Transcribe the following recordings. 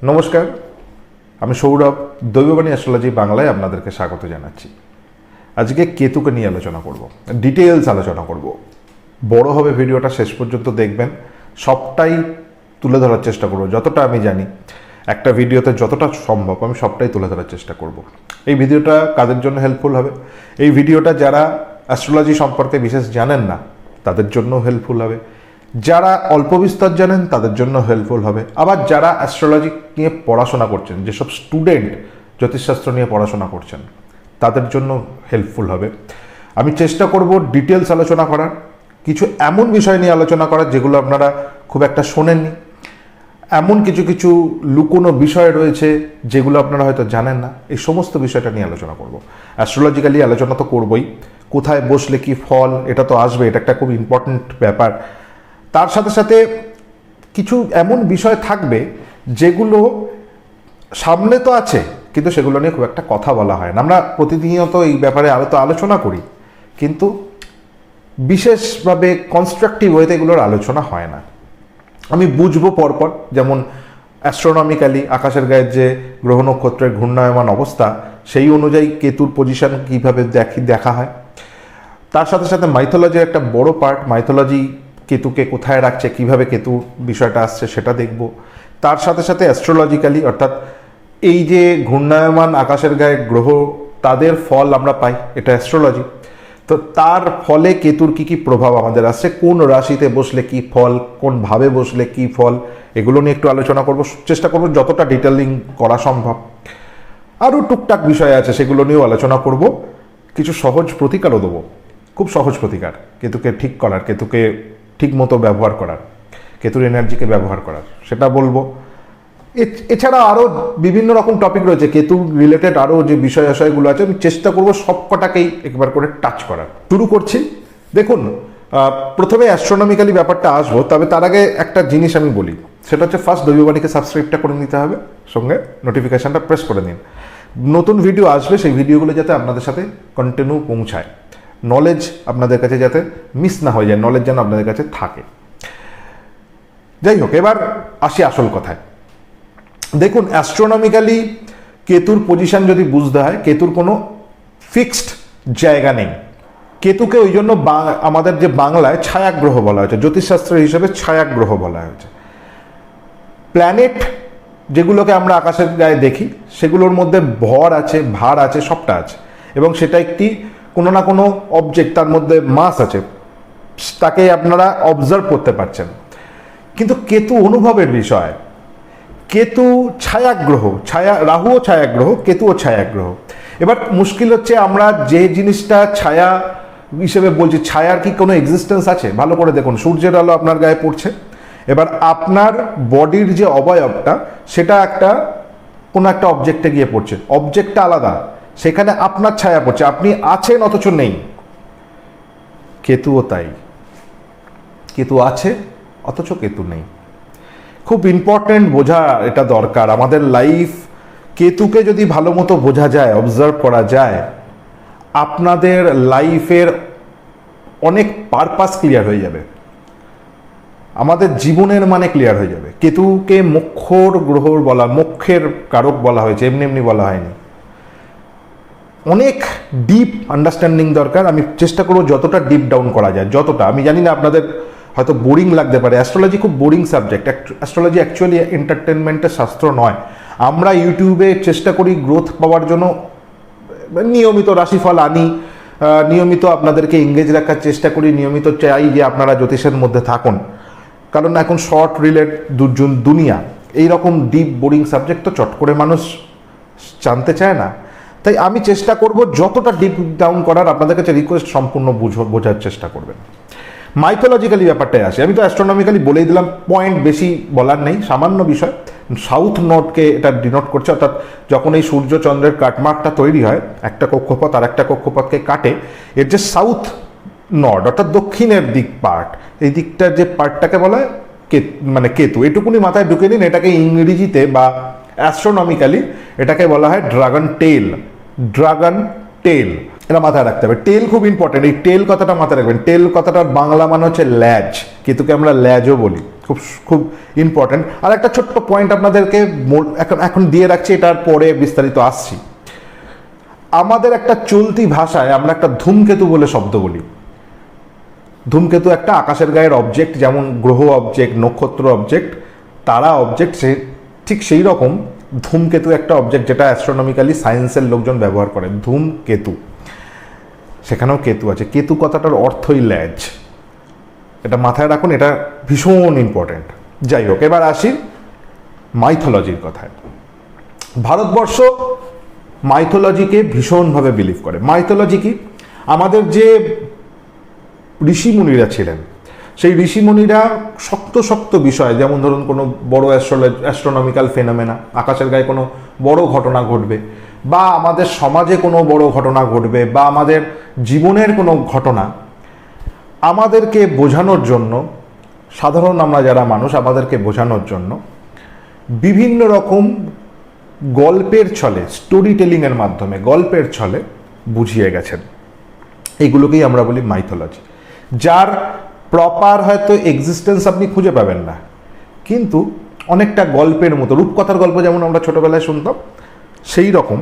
নমস্কার, আমি সৌরভ। দৈববাণী অ্যাস্ট্রোলজি বাংলায় আপনাদেরকে স্বাগত জানাচ্ছি। আজকে কেতুকে নিয়ে আলোচনা করব, ডিটেলস আলোচনা করব। বড় হবে ভিডিওটা, শেষ পর্যন্ত দেখবেন। সবটাই তুলে ধরার চেষ্টা করব, যতটা আমি জানি একটা ভিডিওতে যতটা সম্ভব আমি সবটাই তুলে ধরার চেষ্টা করব। এই ভিডিওটা কাদের জন্য হেল্পফুল হবে? এই ভিডিওটা যারা অ্যাস্ট্রোলজি সম্পর্কে বিশেষ জানেন না তাদের জন্য হেল্পফুল হবে, যারা অল্প বিস্তর জানেন তাদের জন্য হেল্পফুল হবে, আবার যারা অ্যাস্ট্রোলজি নিয়ে পড়াশোনা করছেন, যেসব স্টুডেন্ট জ্যোতিষশাস্ত্র নিয়ে পড়াশোনা করছেন তাদের জন্য হেল্পফুল হবে। আমি চেষ্টা করব ডিটেলস আলোচনা করার, কিছু এমন বিষয় নিয়ে আলোচনা করার যেগুলো আপনারা খুব একটা শোনেননি, এমন কিছু কিছু লুকোনো বিষয় রয়েছে যেগুলো আপনারা হয়তো জানেন না। এই সমস্ত বিষয়টা নিয়ে আলোচনা করব। অ্যাস্ট্রোলজিক্যালি আলোচনা তো করবই, কোথায় বসলে কি ফল এটা তো আসবে, এটা একটা খুব ইম্পর্ট্যান্ট ব্যাপার। তার সাথে সাথে কিছু এমন বিষয় থাকবে যেগুলো সামনে তো আছে কিন্তু সেগুলো নিয়ে খুব একটা কথা বলা হয় না। আমরা প্রতিনিয়ত এই ব্যাপারে আলোচনা করি কিন্তু বিশেষভাবে কনস্ট্রাকটিভ ওয়েতে এগুলোর আলোচনা হয় না। আমি বুঝবো পরপর, যেমন অ্যাস্ট্রোনমিক্যালি আকাশের গায়ের যে গ্রহ নক্ষত্রের ঘূর্ণায়মান অবস্থা সেই অনুযায়ী কেতুর পজিশন কীভাবে দেখা হয়। তার সাথে সাথে মাইথোলজির একটা বড় পার্ট, মাইথোলজি কেতুকে কোথায় রাখছে, কিভাবে কেতু বিষয়টা আসছে সেটা দেখব। তার সাথে সাথে অ্যাস্ট্রোলজিক্যালি অর্থাৎ এই যে ঘূর্ণায়মান আকাশের গায়ে গ্রহ তাদের ফল আমরা পাই, এটা অ্যাস্ট্রোলজি। তো তার ফলে কেতুর কি কি প্রভাব আমাদের আসছে, কোন রাশিতে বসলে কি ফল, কোন ভাবে বসলে কি ফল, এগুলো নিয়ে একটু আলোচনা করব। চেষ্টা করব যতটা ডিটেলিং করা সম্ভব। আরও টুকটাক বিষয় আছে সেগুলো নিয়েও আলোচনা করব। কিছু সহজ প্রতিকারও দেবো, খুব সহজ প্রতিকার কেতুকে ঠিক করার, কেতুকে ঠিক মতো ব্যবহার করার, কেতুর এনার্জিকে ব্যবহার করার, সেটা বলবো। এছাড়া আরও বিভিন্ন রকম টপিক রয়েছে কেতু রিলেটেড, আরও যে বিষয় আশয়গুলো আছে আমি চেষ্টা করব সবকটাকেই একবার করে টাচ করার। শুরু করছি। দেখুন, প্রথমে অ্যাস্ট্রোনমিক্যালি ব্যাপারটা আসবো, তবে তার আগে একটা জিনিস আমি বলি, সেটা হচ্ছে ফার্স্ট দৈববাণীকে সাবস্ক্রাইবটা করে নিতে হবে, সঙ্গে নোটিফিকেশানটা প্রেস করে নিন। নতুন ভিডিও আসবে সেই ভিডিওগুলো যাতে আপনাদের সাথে কন্টিনিউ পৌঁছায়, নলেজ আপনাদের কাছে যাতে মিস না হয়ে যায়, নলেজ যেন আপনাদের কাছে থাকে। যাই হোক, এবার আসি আসল কথায়। দেখুন, অ্যাস্ট্রোনমিক্যালি কেতুর পজিশন যদি বুঝতে হয়, কেতুর কোনো ফিক্সড জায়গা নেই। কেতুকে ওই জন্য আমাদের যে বাংলায় ছায়াগ্রহ বলা হয়েছে, জ্যোতিষশাস্ত্রের হিসেবে ছায়াগ্রহ বলা হয়েছে। প্ল্যানেট যেগুলোকে আমরা আকাশের গায়ে দেখি সেগুলোর মধ্যে ভর আছে, ভার আছে, সবটা আছে, এবং সেটা একটি কোনো না কোনো অবজেক্ট, তার মধ্যে মাস আছে, তাকে আপনারা অবজার্ভ করতে পারছেন। কিন্তু কেতু অনুভবের বিষয়। কেতু ছায়াগ্রহ, রাহুও ছায়াগ্রহ, কেতুও ছায়াগ্রহ। এবার মুশকিল হচ্ছে আমরা যে জিনিসটা ছায়া হিসেবে বলছি, ছায়ার কি কোনো এক্সিস্টেন্স আছে? ভালো করে দেখুন, সূর্যের আলো আপনার গায়ে পড়ছে, এবার আপনার বডির যে অবয়বটা সেটা কোনো একটা অবজেক্টে গিয়ে পড়ছে, অবজেক্টটা আলাদা, সেখানে আপনার ছায়া পড়ছে, আপনি আছেন অথচ নেই। কেতুও তাই, কেতু আছে অথচ কেতু নেই। খুব ইম্পর্টেন্ট, বোঝা এটা দরকার আমাদের লাইফ। কেতুকে যদি ভালো মতো বোঝা যায়, অবজার্ভ করা যায়, আপনাদের লাইফের অনেক পারপাস ক্লিয়ার হয়ে যাবে, আমাদের জীবনের মানে ক্লিয়ার হয়ে যাবে। কেতুকে মোক্ষর গ্রহ বলা, মোক্ষের কারক বলা হয়েছে, এমনি এমনি বলা হয়নি। অনেক ডিপ আন্ডারস্ট্যান্ডিং দরকার। আমি চেষ্টা করবো যতটা ডিপ ডাউন করা যায়, যতটা। আমি জানি না আপনাদের হয়তো বোরিং লাগতে পারে, অ্যাস্ট্রোলজি খুব বোরিং সাবজেক্ট। অ্যাস্ট্রোলজি অ্যাকচুয়ালি এন্টারটেনমেন্টের শাস্ত্র নয়। আমরা ইউটিউবে চেষ্টা করি গ্রোথ পাওয়ার জন্য, নিয়মিত রাশিফল আনি, নিয়মিত আপনাদেরকে এঙ্গেজ রাখার চেষ্টা করি, নিয়মিত চাই যে আপনারা জ্যোতিষের মধ্যে থাকুন, কারণ এখন শর্ট রিলেট দুনিয়া, এইরকম ডিপ বোরিং সাবজেক্ট তো চট করে মানুষ জানতে চায় না। তাই আমি চেষ্টা করব যতটা ডিপ ডাউন করার। আপনাদের কাছে রিকোয়েস্ট, সম্পূর্ণ বোঝার চেষ্টা করবেন। মাইথোলজিক্যালি ব্যাপারটাই আসে। আমি তো অ্যাস্ট্রোনমিক্যালি বলেই দিলাম, পয়েন্ট বেশি বলার নেই, সামান্য বিষয়। সাউথ নোডকে এটা ডিনোট করছে, অর্থাৎ যখন এই সূর্য চন্দ্রের কাটমার্কটা তৈরি হয়, একটা কক্ষপথ আর একটা কক্ষপথকে কাটে, এর যে সাউথ নর্ড অর্থাৎ দক্ষিণের দিক পার্ট, এই দিকটার যে পার্টটাকে বলা হয় মানে কেতু। এটুকুনি মাথায় ঢুকে নিন, এটাকে ইংরেজিতে বা অ্যাস্ট্রোনমিক্যালি এটাকে বলা হয় ড্রাগন টেল। ড্রাগন টেল। এটা মাথায় রাখতে হবে। টেল খুব ইম্পর্টেন্ট, এই টেল কথাটা মাথায় রাখবেন। টেল কথাটার বাংলা মানে হচ্ছে ল্যাজ, কেতুকে আমরা ল্যাজও বলি, খুব খুব ইম্পর্টেন্ট। আর একটা ছোট্ট পয়েন্ট আপনাদেরকে এখন দিয়ে রাখছি, এটার পরে বিস্তারিত আসছি। আমাদের একটা চলতি ভাষায় আমরা একটা ধূমকেতু বলে শব্দ বলি। ধূমকেতু একটা আকাশের গায়ের অবজেক্ট, যেমন গ্রহ অবজেক্ট, নক্ষত্র অবজেক্ট, তারা অবজেক্ট, ঠিক সেই রকম ধূমকেতু একটা অবজেক্ট, যেটা অ্যাস্ট্রোনমিক্যালি সায়েন্সের লোকজন ব্যবহার করে। ধূমকেতু, সেখানেও কেতু আছে। কেতু কথাটার অর্থই ল্যাজ, এটা মাথায় রাখুন, এটা ভীষণ ইম্পর্টেন্ট। যাই হোক, এবার আসি মাইথোলজির কথায়। ভারতবর্ষ মাইথোলজিকে ভীষণভাবে বিলিভ করে। মাইথোলজি কি? আমাদের যে ঋষিমুনিরা ছিলেন, সেই ঋষিমুনিরা শক্ত শক্ত বিষয়, যেমন ধরুন কোনো বড় অ্যাস্ট্রোনমিক্যাল ফেনোমেনা, আকাশের গায়ে কোনো বড় ঘটনা ঘটবে, বা আমাদের সমাজে কোনো বড় ঘটনা ঘটবে, বা আমাদের জীবনের কোনো ঘটনা, আমাদেরকে বোঝানোর জন্য, সাধারণ আমরা যারা মানুষ, আমাদেরকে বোঝানোর জন্য বিভিন্ন রকম গল্পের ছলে, স্টোরি টেলিংয়ের মাধ্যমে, গল্পের ছলে বুঝিয়ে গেছেন। এইগুলোকেই আমরা বলি মাইথোলজি, যার প্রপার হয়তো এক্সিস্টেন্স আপনি খুঁজে পাবেন না, কিন্তু অনেকটা গল্পের মতো, রূপকথার গল্প যেমন আমরা ছোটোবেলায় শুনতাম, সেই রকম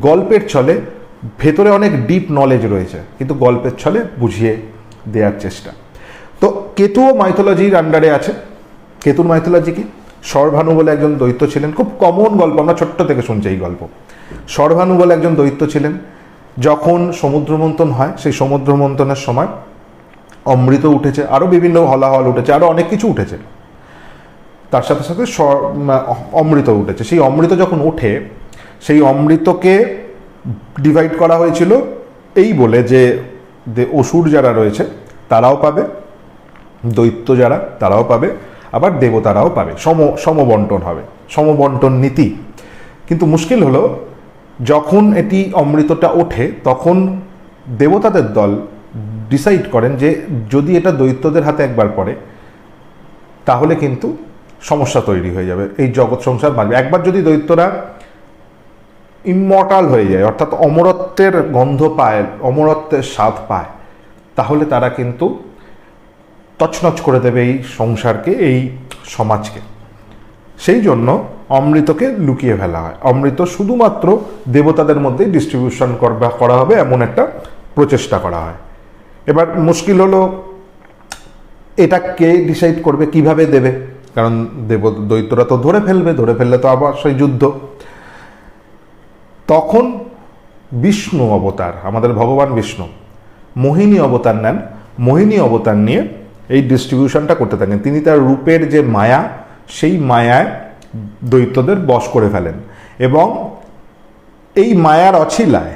গল্পের ছলে ভেতরে অনেক ডিপ নলেজ রয়েছে, কিন্তু গল্পের ছলে বুঝিয়ে দেওয়ার চেষ্টা। তো কেতুও মাইথোলজির আন্ডারে আছে। কেতুর মাইথোলজি কি? সরভানু বলে একজন দৈত্য ছিলেন, খুব কমন গল্প, আমরা ছোট্ট থেকে শুনছি এই গল্প। সরভানু বলে একজন দৈত্য ছিলেন, যখন সমুদ্র মন্থন হয়, সেই সমুদ্র মন্থনের সময় অমৃত উঠেছে, আরও বিভিন্ন হলাহল উঠেছে, আরও অনেক কিছু উঠেছে, তার সাথে সাথে অমৃত উঠেছে। সেই অমৃত যখন ওঠে, সেই অমৃতকে ডিভাইড করা হয়েছিল এই বলে যে অসুর যারা রয়েছে তারাও পাবে, দৈত্য যারা তারাও পাবে, আবার দেবতারাও পাবে, সমবন্টন হবে, সমবন্টন নীতি। কিন্তু মুশকিল হলো, যখন এটি অমৃতটা ওঠে, তখন দেবতাদের দল ডিসাইড করেন যে যদি এটা দৈত্যদের হাতে একবার পড়ে, তাহলে কিন্তু সমস্যা তৈরি হয়ে যাবে, এই জগৎ সংসার বাঁচবে। একবার যদি দৈত্যরা ইমমর্টাল হয়ে যায়, অর্থাৎ অমরত্বের গন্ধ পায়, অমরত্বের স্বাদ পায়, তাহলে তারা কিন্তু তছনছ করে দেবে এই সংসারকে, এই সমাজকে। সেই জন্য অমৃতকে লুকিয়ে ফেলা হয়। অমৃত শুধুমাত্র দেবতাদের মধ্যেই ডিস্ট্রিবিউশন করা হবে, এমন একটা প্রচেষ্টা করা হয়। এবার মুশকিল হলো, এটা কে ডিসাইড করবে, কিভাবে দেবে? কারণ দৈত্যরা তো ধরে ফেললে তো আবার সেই যুদ্ধ। তখন বিষ্ণু অবতার, আমাদের ভগবান বিষ্ণু মোহিনী অবতার নেন। মোহিনী অবতার নিয়ে এই ডিস্ট্রিবিউশনটা করতে থাকেন। তিনি তার রূপের যে মায়া, সেই মায়ায় দৈত্যদের বশ করে ফেলেন, এবং এই মায়ার অছিলায়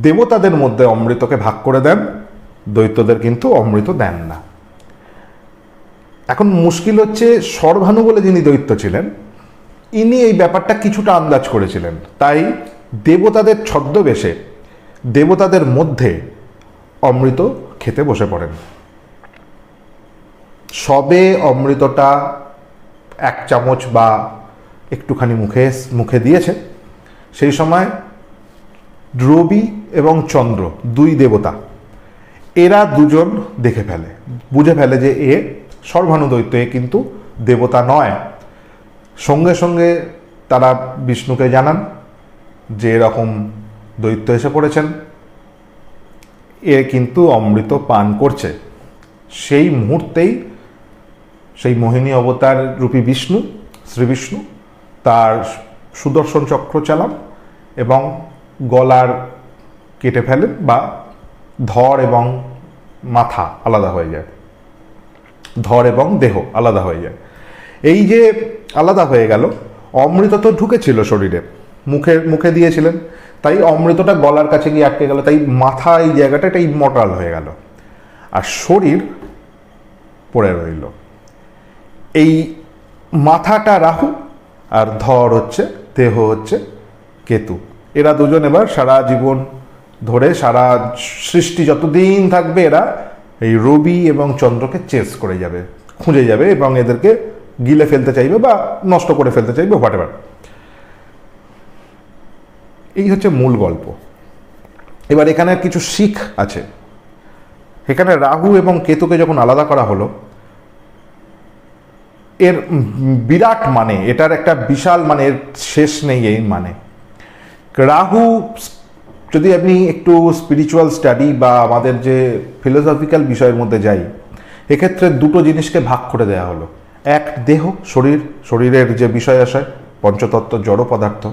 দেবতাদের মধ্যে অমৃতকে ভাগ করে দেন, দৈত্যদের কিন্তু অমৃত দেন না। এখন মুশকিল হচ্ছে, সরভানু বলে যিনি দৈত্য ছিলেন, ইনি এই ব্যাপারটা কিছুটা আন্দাজ করেছিলেন, তাই দেবতাদের ছদ্মবেশে দেবতাদের মধ্যে অমৃত খেতে বসে পড়েন। সবে অমৃতটা 1 চামচ বা একটুখানি মুখে দিয়েছে, সেই সময় রবি এবং চন্দ্র, 2 দেবতা, এরা দুজন দেখে ফেলে, বুঝে ফেলে যে এ সরভানু দৈত্য, এ কিন্তু দেবতা নয়। সঙ্গে সঙ্গে তারা বিষ্ণুকে জানান যে এরকম দৈত্য এসে পড়েছেন, এ কিন্তু অমৃত পান করছে। সেই মুহূর্তেই সেই মোহিনী অবতার রূপী বিষ্ণু, শ্রী বিষ্ণু, তার সুদর্শন চক্র চালান এবং গলার কেটে ফেলেন, বা ধর এবং মাথা আলাদা হয়ে যায়, ধর এবং দেহ আলাদা হয়ে যায়। এই যে আলাদা হয়ে গেল, অমৃত তো ঢুকেছিল শরীরে, মুখে দিয়েছিলেন, তাই অমৃতটা গলার কাছে গিয়ে আটকে গেল, তাই মাথা, এই জায়গাটা এটা ইমমর্টাল হয়ে গেল, আর শরীর পড়ে রইল। এই মাথাটা রাহু, আর ধর হচ্ছে, দেহ হচ্ছে কেতু। এরা দুজন এবার সারা জীবন ধরে, সারা সৃষ্টি যতদিন থাকবে, এরা এই রবি এবং চন্দ্রকে চেস করে যাবে, খুঁজে যাবে, এবং এদেরকে গিলে ফেলতে চাইবে বা নষ্ট করে ফেলতে চাইবে, হোয়াটএভার। এই হচ্ছে মূল গল্প। এবার এখানে কিছু শিখ আছে। এখানে রাহু এবং কেতুকে যখন আলাদা করা হলো, এর বিরাট মানে, এটার একটা বিশাল মানে, এর শেষ নেই এই মানে। রাহু, যদি আপনি একটু স্পিরিচুয়াল স্টাডি বা আমাদের যে ফিলোসফিক্যাল বিষয়ের মধ্যে যাই, এক্ষেত্রে দুটো জিনিসকে ভাগ করে দেওয়া হলো। এক দেহ, শরীর, শরীরের যে বিষয় আশয়, পঞ্চতত্ত্ব, জড় পদার্থ।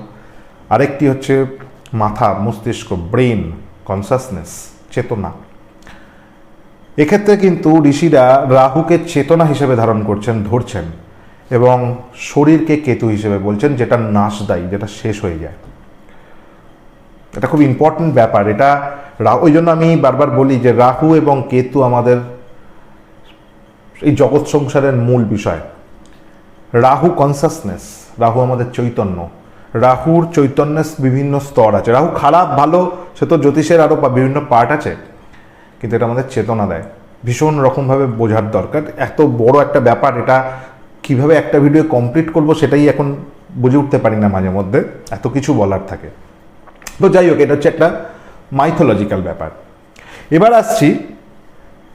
আরেকটি হচ্ছে মাথা, মস্তিষ্ক, ব্রেন, কনসাসনেস, চেতনা। এক্ষেত্রে কিন্তু ঋষিরা রাহুকে চেতনা হিসেবে ধারণ করছেন, ধরছেন, এবং শরীরকে কেতু হিসেবে বলছেন, যেটা নাশদায়ী, যেটা শেষ হয়ে যায়। এটা খুব ইম্পর্টেন্ট ব্যাপার। এটা ওই জন্য আমি বারবার বলি যে রাহু এবং কেতু আমাদের এই জগৎ সংসারের মূল বিষয়। রাহু কনসাসনেস, রাহু আমাদের চৈতন্য। রাহুর চৈতন্যের বিভিন্ন স্তর আছে। রাহু খারাপ ভালো সে তো জ্যোতিষের আরও বিভিন্ন পার্ট আছে, কিন্তু এটা আমাদের চেতনা দেয়। ভীষণ রকমভাবে বোঝার দরকার। এত বড় একটা ব্যাপার, এটা কিভাবে একটা ভিডিও কমপ্লিট করব সেটাই এখন বুঝে উঠতে পারি না মাঝে মধ্যে, এত কিছু বলার থাকে। তো যাই হোক, এটা হচ্ছে একটা মাইথোলজিক্যাল ব্যাপার। এবার আসছি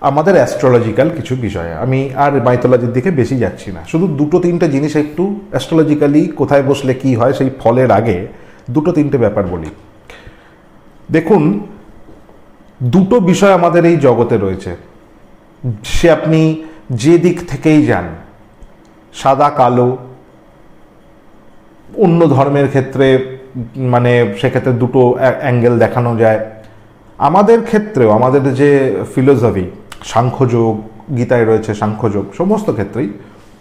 আমাদের অ্যাস্ট্রোলজিক্যাল কিছু বিষয়ে। আমি আর মাইথোলজির দিকে বেশি যাচ্ছি না, শুধু দুটো তিনটে জিনিস একটু অ্যাস্ট্রোলজিক্যালি কোথায় বসলে কি হয় সেই ফলের আগে দুটো তিনটে ব্যাপার বলি। দেখুন, দুটো বিষয় আমাদের এই জগতে রয়েছে, সে আপনি যে দিক থেকেই যান, সাদা কালো, অন্য ধর্মের ক্ষেত্রে মানে সেক্ষেত্রে দুটো অ্যাঙ্গেল দেখানো যায়। আমাদের ক্ষেত্রেও আমাদের যে ফিলোসফি, সাংখ্যযোগ, গীতায় রয়েছে সাংখ্যযোগ, সমস্ত ক্ষেত্রেই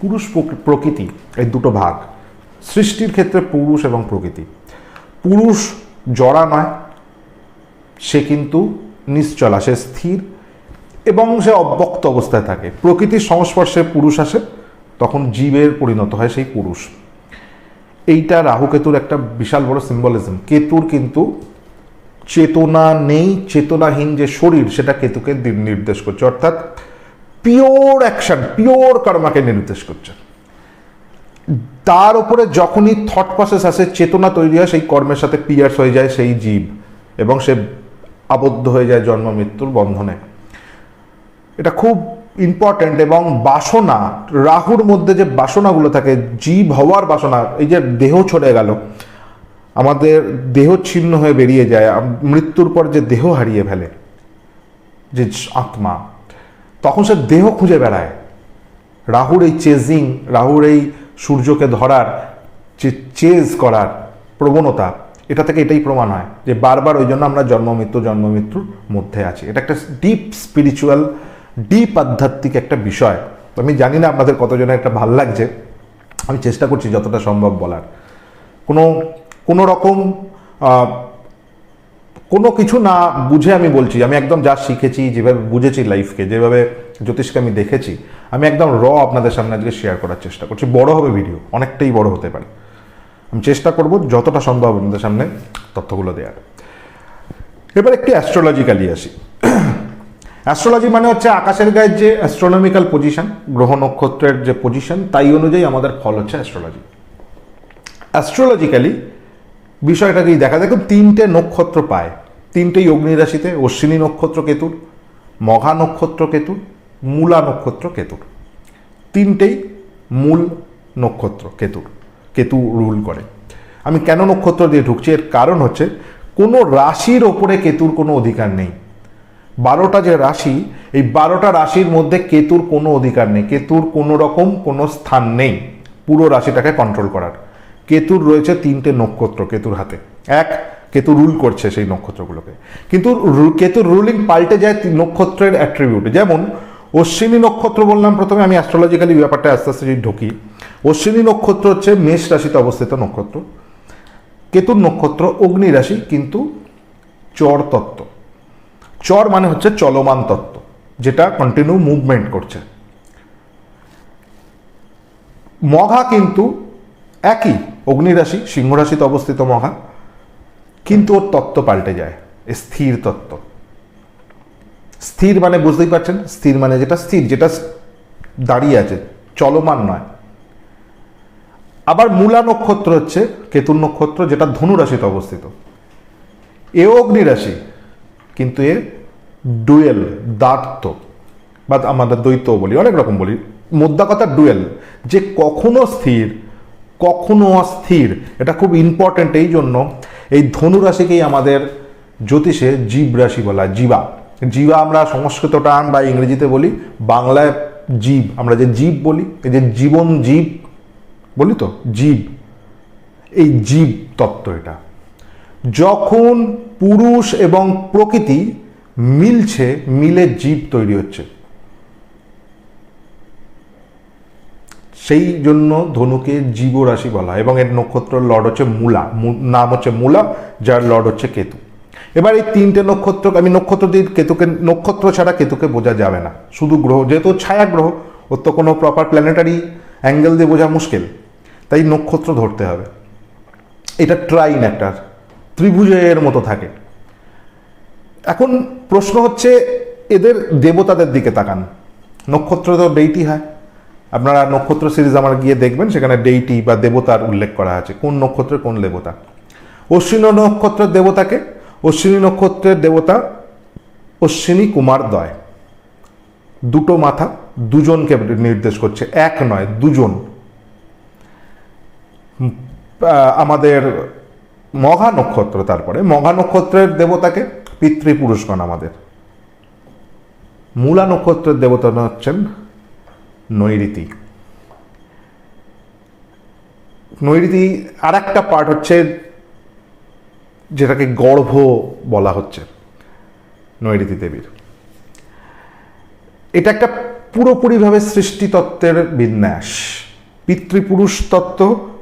পুরুষ প্রকৃতি এই দুটো ভাগ। সৃষ্টির ক্ষেত্রে পুরুষ এবং প্রকৃতি। পুরুষ জড়া নয়, সে কিন্তু নিশ্চলা, সে স্থির এবং সে অব্যক্ত অবস্থায় থাকে। প্রকৃতির সংস্পর্শে পুরুষ আসে, তখন জীবের পরিণত হয় সেই পুরুষ। এইটা রাহু কেতুর একটা বিশাল বড় সিম্বলিজম। কেতুর কিন্তু চেতনা নেই, চেতনাহীন যে শরীর সেটা কেতুকে নির্দেশ করছে, অর্থাৎ পিওর অ্যাকশন, পিওর কর্মাকে নির্দেশ করছে। তার উপরে যখনই থট প্রসেস আসে, চেতনা তৈরি হয়, সেই কর্মের সাথে পিয়ার্স হয়ে যায় সেই জীব এবং সে আবদ্ধ হয়ে যায় জন্ম মৃত্যুর বন্ধনে। এটা খুব ইম্পর্ট্যান্ট। এবং বাসনা, রাহুর মধ্যে যে বাসনাগুলো থাকে, জীব হওয়ার বাসনা, এই যে দেহ ছড়ে গেল, আমাদের দেহ ছিন্ন হয়ে বেরিয়ে যায়, মৃত্যুর পর যে দেহ হারিয়ে ফেলে যে আত্মা, তখন সে দেহ খুঁজে বেড়ায়। রাহুর এই চেজিং, রাহুর এই সূর্যকে ধরার যে চেজ করার প্রবণতা, এটা থেকে এটাই প্রমাণ হয় যে বারবার ওই জন্য আমরা জন্ম মৃত্যুর মধ্যে আছি। এটা একটা ডিপ স্পিরিচুয়াল, ডিপ আধ্যাত্মিক একটা বিষয়। আমি জানি না আপনাদের কতজনের একটা ভাল লাগছে, আমি চেষ্টা করছি যতটা সম্ভব বলার। কোনো রকম কোনো কিছু না বুঝে আমি বলছি, আমি একদম যা শিখেছি, যেভাবে বুঝেছি লাইফকে, যেভাবে জ্যোতিষকে আমি দেখেছি, আমি একদম আপনাদের সামনে আজকে শেয়ার করার চেষ্টা করছি। বড় হবে ভিডিও, অনেকটাই বড় হতে পারে, আমি চেষ্টা করব যতটা সম্ভব আপনাদের সামনে তথ্যগুলো দেওয়ার। এবার একটি অ্যাস্ট্রোলজিক্যালি আসি। অ্যাস্ট্রোলজি মানে হচ্ছে আকাশের গায়ের যে অ্যাস্ট্রোনমিক্যাল পজিশন, গ্রহ নক্ষত্রের যে পজিশন, তাই অনুযায়ী আমাদের ফল হচ্ছে অ্যাস্ট্রোলজি। অ্যাস্ট্রোলজিক্যালি বিষয়টাকেই দেখা, দেখুন তিনটে নক্ষত্র পায়, তিনটেই অগ্নি রাশিতে, অশ্বিনী নক্ষত্র কেতুর, মঘা নক্ষত্র কেতুর, মূলা নক্ষত্র কেতুর, তিনটেই মূল নক্ষত্র কেতুর, কেতু রুল করে। আমি কেন নক্ষত্র দিয়ে ঢুকছি, এর কারণ হচ্ছে কোনো রাশির ওপরে কেতুর কোনো অধিকার নেই। 12টা যে রাশি, এই 12টা রাশির মধ্যে কেতুর কোনো অধিকার নেই, কেতুর কোনো রকম কোনো স্থান নেই পুরো রাশিটাকে কন্ট্রোল করার। কেতুর রয়েছে তিনটে নক্ষত্র কেতুর হাতে, কেতু রুল করছে সেই নক্ষত্রগুলোকে, কিন্তু কেতুর রুলিং পাল্টে যায় নক্ষত্রের অ্যাট্রিবিউট। যেমন অশ্বিনী নক্ষত্র বললাম প্রথমে, আমি অ্যাস্ট্রোলজিক্যালি ব্যাপারটা আস্তে আস্তে যদি ঢুকি, অশ্বিনী নক্ষত্র হচ্ছে মেষ রাশিতে অবস্থিত নক্ষত্র, কেতুর নক্ষত্র অগ্নি রাশি, কিন্তু চর তত্ত্ব। চর মানে হচ্ছে চলমান তত্ত্ব, যেটা কন্টিনিউ মুভমেন্ট করছে। মঘা কিন্তু একই, অগ্নি রাশি, সিংহ রাশিতে অবস্থিত মঘা, কিন্তু ওর তত্ত্ব পাল্টে যায়, স্থির তত্ত্ব। স্থির মানে বুঝতেই পারছেন, স্থির মানে যেটা স্থির, যেটা দাঁড়িয়ে আছে, চলমান নয়। আবার মূলা নক্ষত্র হচ্ছে কেতুর নক্ষত্র, যেটা ধনু রাশিতে অবস্থিত, এও অগ্নি রাশি, কিন্তু এ ডুয়েল, দ্বার্থ, বা আমাদের দ্বৈত বলি, অনেক রকম বলি, মোদ্দা কথা ডুয়েল, যে কখনো স্থির কখনো অস্থির। এটা খুব ইম্পর্টেন্ট। এই জন্য এই ধনু রাশিকেই আমাদের জ্যোতিষে জীব রাশি বলা হয়। জীবা, জীবা আমরা সংস্কৃত টার্ম বা ইংরেজিতে বলি, বাংলায় জীব। আমরা যে জীব বলি, এই যে জীবন জীব বলি তো, জীব, এই জীব তত্ত্ব। এটা যখন পুরুষ এবং প্রকৃতি মিলছে, মিলে জীব তৈরি হচ্ছে। সেই জন্য ধনুকে জীব রাশি বলা হয়। এবং এর নক্ষত্র লর্ড হচ্ছে মূলা, নাম হচ্ছে মূলা, যার লর্ড হচ্ছে কেতু। এবার এই তিনটে নক্ষত্র, আমি নক্ষত্র দিয়ে কেতুকে, নক্ষত্র ছাড়া কেতুকে বোঝা যাবে না, শুধু গ্রহ, যেহেতু ছায়া গ্রহ, ওর তো কোনো প্রপার প্ল্যানেটারি অ্যাঙ্গেল দিয়ে বোঝা মুশকিল, তাই নক্ষত্র ধরতে হবে। এটা ট্রাইন, একটা ত্রিভুজের মতো থাকে। এখন প্রশ্ন হচ্ছে এদের দেবতাদের দিকে তাকান। নক্ষত্র তো ডেইটি হয়, আপনারা নক্ষত্র সিরিজ আমার গিয়ে দেখবেন, সেখানে ডেইটি বা দেবতার উল্লেখ করা আছে, কোন নক্ষত্রের কোন দেবতা। অশ্বিনী নক্ষত্রের দেবতাকে, অশ্বিনী নক্ষত্রের দেবতা অশ্বিনী কুমার দ্বয়, দুটো মাথা, দুজনকে নির্দেশ করছে, এক নয় দুজন। আমাদের মঘা নক্ষত্র, তারপরে মঘা নক্ষত্রের দেবতাকে পিতৃপুরুষগণ আমাদের। মূলা নক্ষত্রের দেবতা হচ্ছেন নৈঋতি। নৈঋতি আর একটা পার্ট হচ্ছে যেটাকে গর্ভ বলা হচ্ছে নৈঋতি দেবীর। এটা একটা পুরোপুরিভাবে সৃষ্টিতত্ত্বের বিন্যাস। পিতৃপুরুষ তত্ত্ব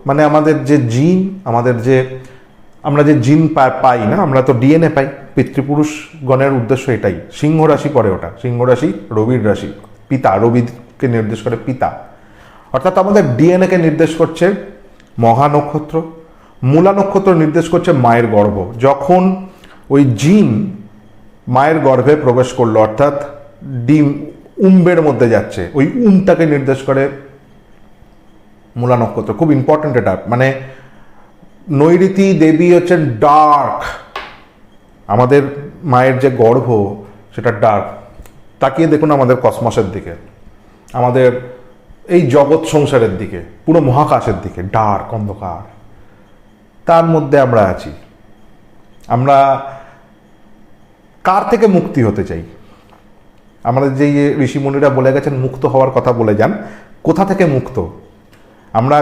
মানে আমাদের যে জিন, আমাদের যে আমরা যে জিন পাই না, আমরা তো ডিএনএ পাই। পিতৃপুরুষ গণের উদ্দেশ্য এটাই। সিংহ রাশি পরে ওটা, সিংহ রাশি রবির রাশি, পিতা, রবিকে নির্দেশ করে পিতা, অর্থাৎ আমাদের ডিএনএ কে নির্দেশ করছে মহা নক্ষত্র। মূলা নক্ষত্র নির্দেশ করছে মায়ের গর্ভ। যখন ওই জিন মায়ের গর্ভে প্রবেশ করলো, অর্থাৎ ডিম উম্বের মধ্যে যাচ্ছে, ওই উমটাকে নির্দেশ করে মূলা নক্ষত্র। খুব ইম্পর্টেন্ট এটা। মানে নৈঋতি দেবী হচ্ছেন ডার্ক, আমাদের মায়ের যে গর্ভ সেটা ডার্ক। তাকিয়ে দেখুন আমাদের কসমসের দিকে, আমাদের এই জগৎ সংসারের দিকে, পুরো মহাকাশের দিকে, ডার্ক, অন্ধকার, তার মধ্যে আমরা আছি। আমরা কার থেকে মুক্তি হতে চাই? আমাদের যে ঋষিমুনিরা বলে গেছেন মুক্ত হওয়ার কথা বলে যান, কোথা থেকে মুক্ত? আমরা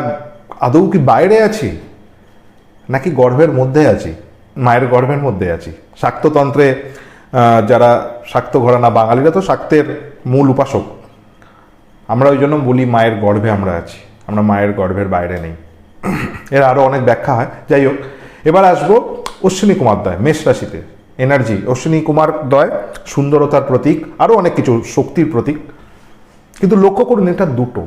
আদৌ কি বাইরে আছি নাকি গর্ভের মধ্যে আছি? মায়ের গর্ভের মধ্যে আছি। শাক্ততন্ত্রে যারা শাক্ত ঘরানা, বাঙালিরা তো শাক্তের মূল উপাসক, আমরা ওই জন্য বলি মায়ের গর্ভে আমরা আছি, আমরা মায়ের গর্ভের বাইরে নেই। এর আরও অনেক ব্যাখ্যা হয়। যাই হোক, এবার আসবো অশ্বিনী কুমার দ্বয়, মেষ রাশিতে এনার্জি। অশ্বিনী কুমার দ্বয় সুন্দরতার প্রতীক, আরও অনেক কিছু, শক্তির প্রতীক। কিন্তু লক্ষ্য করুন এটা দুটো।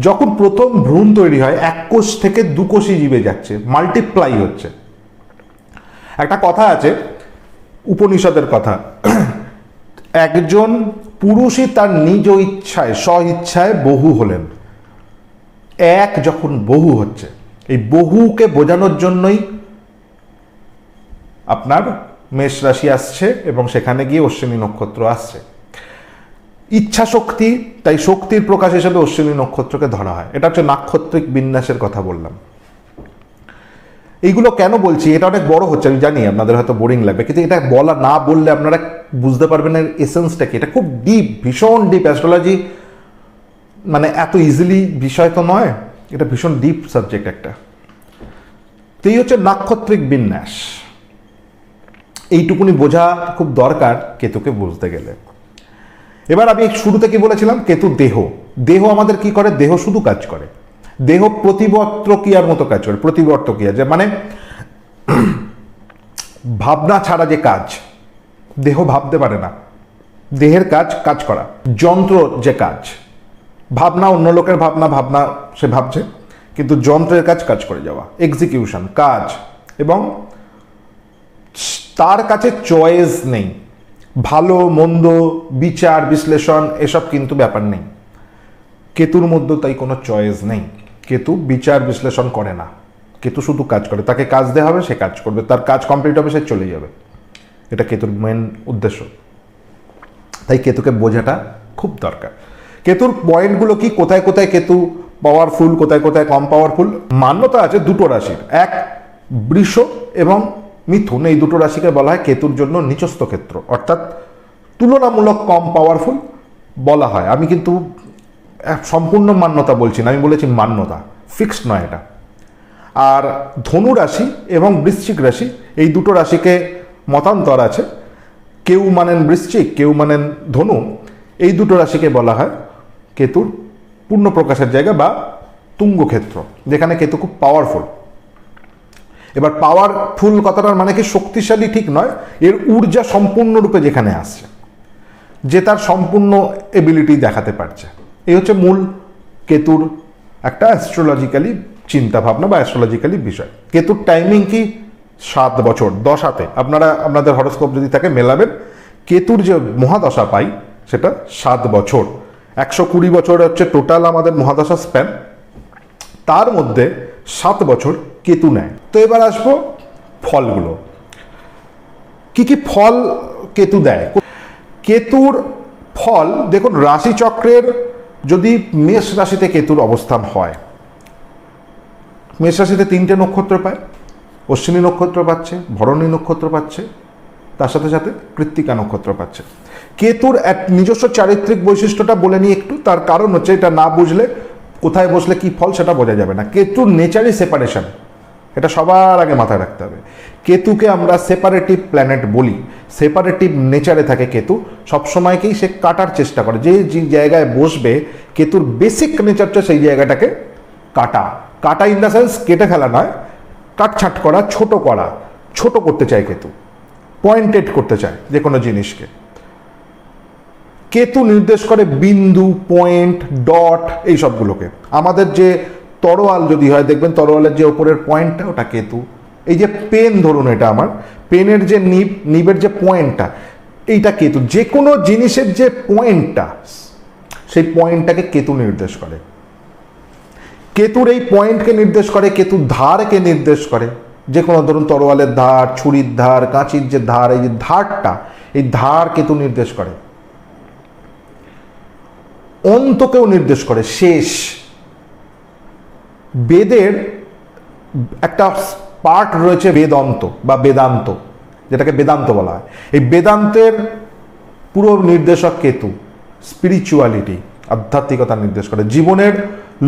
যখন প্রথম ভ্রূণ তৈরি হয়, এক কোষ থেকে দু কোষই জীবে যাচ্ছে, মাল্টিপ্লাই হচ্ছে। একটা কথা আছে, উপনিষদের কথা, একজন পুরুষই তার নিজ ইচ্ছায়, স্ব ইচ্ছায় বহু হলেন। এক যখন বহু হচ্ছে, এই বহুকে বোঝানোর জন্যই আপনার মেষ রাশি আসছে এবং সেখানে গিয়ে অশ্বিনী নক্ষত্র আসছে। ইচ্ছা শক্তি, তাই শক্তির প্রকাশ হিসেবে অশ্বিনী নক্ষত্রকে ধরা হয়। এটা হচ্ছে নাক্ষত্রিক বিন্যাসের কথা বললাম। এইগুলো কেন বলছি, এটা অনেক বড় হচ্ছে আমি জানি, আপনাদের হয়তো বোরিং লাগবে, কিন্তু এটা বলা না বললে আপনারা বুঝতে পারবেন এর এসেন্সটা কি। এটা খুব ডিপ, ভীষণ ডিপ। অ্যাস্ট্রোলজি মানে এত ইজিলি বিষয় তো নয়, এটা ভীষণ ডিপ সাবজেক্ট একটা। তো এই হচ্ছে নাক্ষত্রিক বিন্যাস। এইটুকুনি বোঝা খুব দরকার কেতুকে বুঝতে গেলে। এবার আমি শুরুতে কি বলেছিলাম, কেতু দেহ। দেহ আমাদের কি করে? দেহ শুধু কাজ করে, দেহ প্রতিবর্ত ক্রিয়ার মতো কাজ করে। প্রতিবর্ত ক্রিয়া যে মানে ভাবনা ছাড়া যে কাজ, দেহ ভাবতে পারে না, দেহের কাজ কাজ করা। যন্ত্র যে কাজ, ভাবনা অন্য লোকের ভাবনা, ভাবনা সে ভাবছে, কিন্তু যন্ত্রের কাজ কাজ করে যাওয়া, এক্সিকিউশন, কাজ। এবং তার কাছে চয়েস নেই, ভালো মন্দ বিচার বিশ্লেষণ এসব কিন্তু ব্যাপার নেই। কেতুর মধ্যে তাই কোনো চয়েস নেই। কেতু বিচার বিশ্লেষণ করে না, কেতু শুধু কাজ করে। তাকে কাজ দেওয়া হবে, সে কাজ করবে, তার কাজ কমপ্লিট হবে, সে চলে যাবে। এটা কেতুর মেন উদ্দেশ্য। তাই কেতুকে বোঝাটা খুব দরকার। কেতুর পয়েন্টগুলো কি, কোথায় কোথায় কেতু পাওয়ারফুল, কোথায় কোথায় কম পাওয়ারফুল। মান্যতা আছে দুটো রাশির, এক বৃষ এবং মিথুন, এই দুটো রাশিকে বলা হয় কেতুর জন্য নিচস্থ ক্ষেত্র, অর্থাৎ তুলনামূলক কম পাওয়ারফুল বলা হয়। আমি কিন্তু সম্পূর্ণ মান্যতা বলছি না, আমি বলেছি মান্যতা, ফিক্সড নয় এটা। আর ধনু রাশি এবং বৃশ্চিক রাশি, এই দুটো রাশিকে মতান্তর আছে, কেউ মানেন বৃশ্চিক, কেউ মানেন ধনু। এই দুটো রাশিকে বলা হয় কেতুর পূর্ণ প্রকাশের জায়গা বা তুঙ্গক্ষেত্র, যেখানে কেতু খুব পাওয়ারফুল। এবার পাওয়ারফুল কথাটার মানে কি শক্তিশালী ঠিক নয়, এর ঊর্জা সম্পূর্ণরূপে যেখানে আসছে, যে তার সম্পূর্ণ এবিলিটি দেখাতে পারছে। এই হচ্ছে মূল কেতুর একটা অ্যাস্ট্রোলজিক্যালি চিন্তা ভাবনা বা অ্যাস্ট্রোলজিক্যালি বিষয়। কেতুর টাইমিং কি 7 বছর দশাতে, আপনারা আপনাদের হরোস্কোপ যদি থাকে মেলাবেন, কেতুর যে মহাদশা পাই সেটা 7 বছর। 120 বছর হচ্ছে টোটাল আমাদের মহাদশা স্প্যান, তার মধ্যে 7 বছর কেতু নেয়। তো এবার আসবো ফলগুলো, কি কি ফল কেতু দেয়। কেতুর ফল দেখুন, রাশিচক্রের যদি মেষ রাশিতে কেতুর অবস্থান হয়, মেষ রাশিতে 3টে নক্ষত্র পায়, অশ্বিনী নক্ষত্র পাচ্ছে, ভরণী নক্ষত্র পাচ্ছে, তার সাথে সাথে কৃত্তিকা নক্ষত্র পাচ্ছে। কেতুর এক নিজস্ব চারিত্রিক বৈশিষ্ট্যটা বলে নিই একটু, তার কারণ হচ্ছে এটা না বুঝলে কোথায় বসলে কি ফল সেটা বোঝা যাবে না। কেতুর নেচারই সেপারেশন, এটা সবার আগে মাথায় রাখতে হবে। কেতুকে আমরা সেপারেটিভ প্ল্যানেট বলি, সেপারেটিভ নেচারে থাকে কেতু, সবসময়কেই সে কাটার চেষ্টা করে, যে জায়গায় বসবে কেতুর বেসিক নেচারটা সেই জায়গাটাকে কাটা। কাটা ইন দ্য সেন্স কেটে ফেলা নয়, কাটছাট করা, ছোট করতে চায় কেতু, পয়েন্টেড করতে চায় যে কোনো জিনিসকে। কেতু নির্দেশ করে বিন্দু, পয়েন্ট, ডট, এই সবগুলোকে। আমাদের যে তরোয়াল যদি হয়, দেখবেন তরোয়ালের যে ওপরের পয়েন্টটা ওটা কেতু। এই যে পেন ধরুন, এটা আমার পেনের যে নিবের যে পয়েন্টটা, এইটা কেতু। যে কোনো জিনিসের যে পয়েন্টটা, সেই পয়েন্টটাকে কেতু নির্দেশ করে। কেতুর এই পয়েন্টকে নির্দেশ করে, কেতুর ধারকে নির্দেশ করে। যে কোনো ধরুন তরোয়ালের ধার, ছুরির ধার, কাঁচির যে ধার, এই যে ধারটা, এই ধার কেতু নির্দেশ করে। অন্তকেও নির্দেশ করে, শেষ। বেদের একটা পার্ট রয়েছে বেদান্ত বা বেদান্ত, যেটাকে বেদান্ত বলা হয়। এই বেদান্তের পুরো নির্দেশক কেতু। স্পিরিচুয়ালিটি, আধ্যাত্মিকতা নির্দেশ করে। জীবনের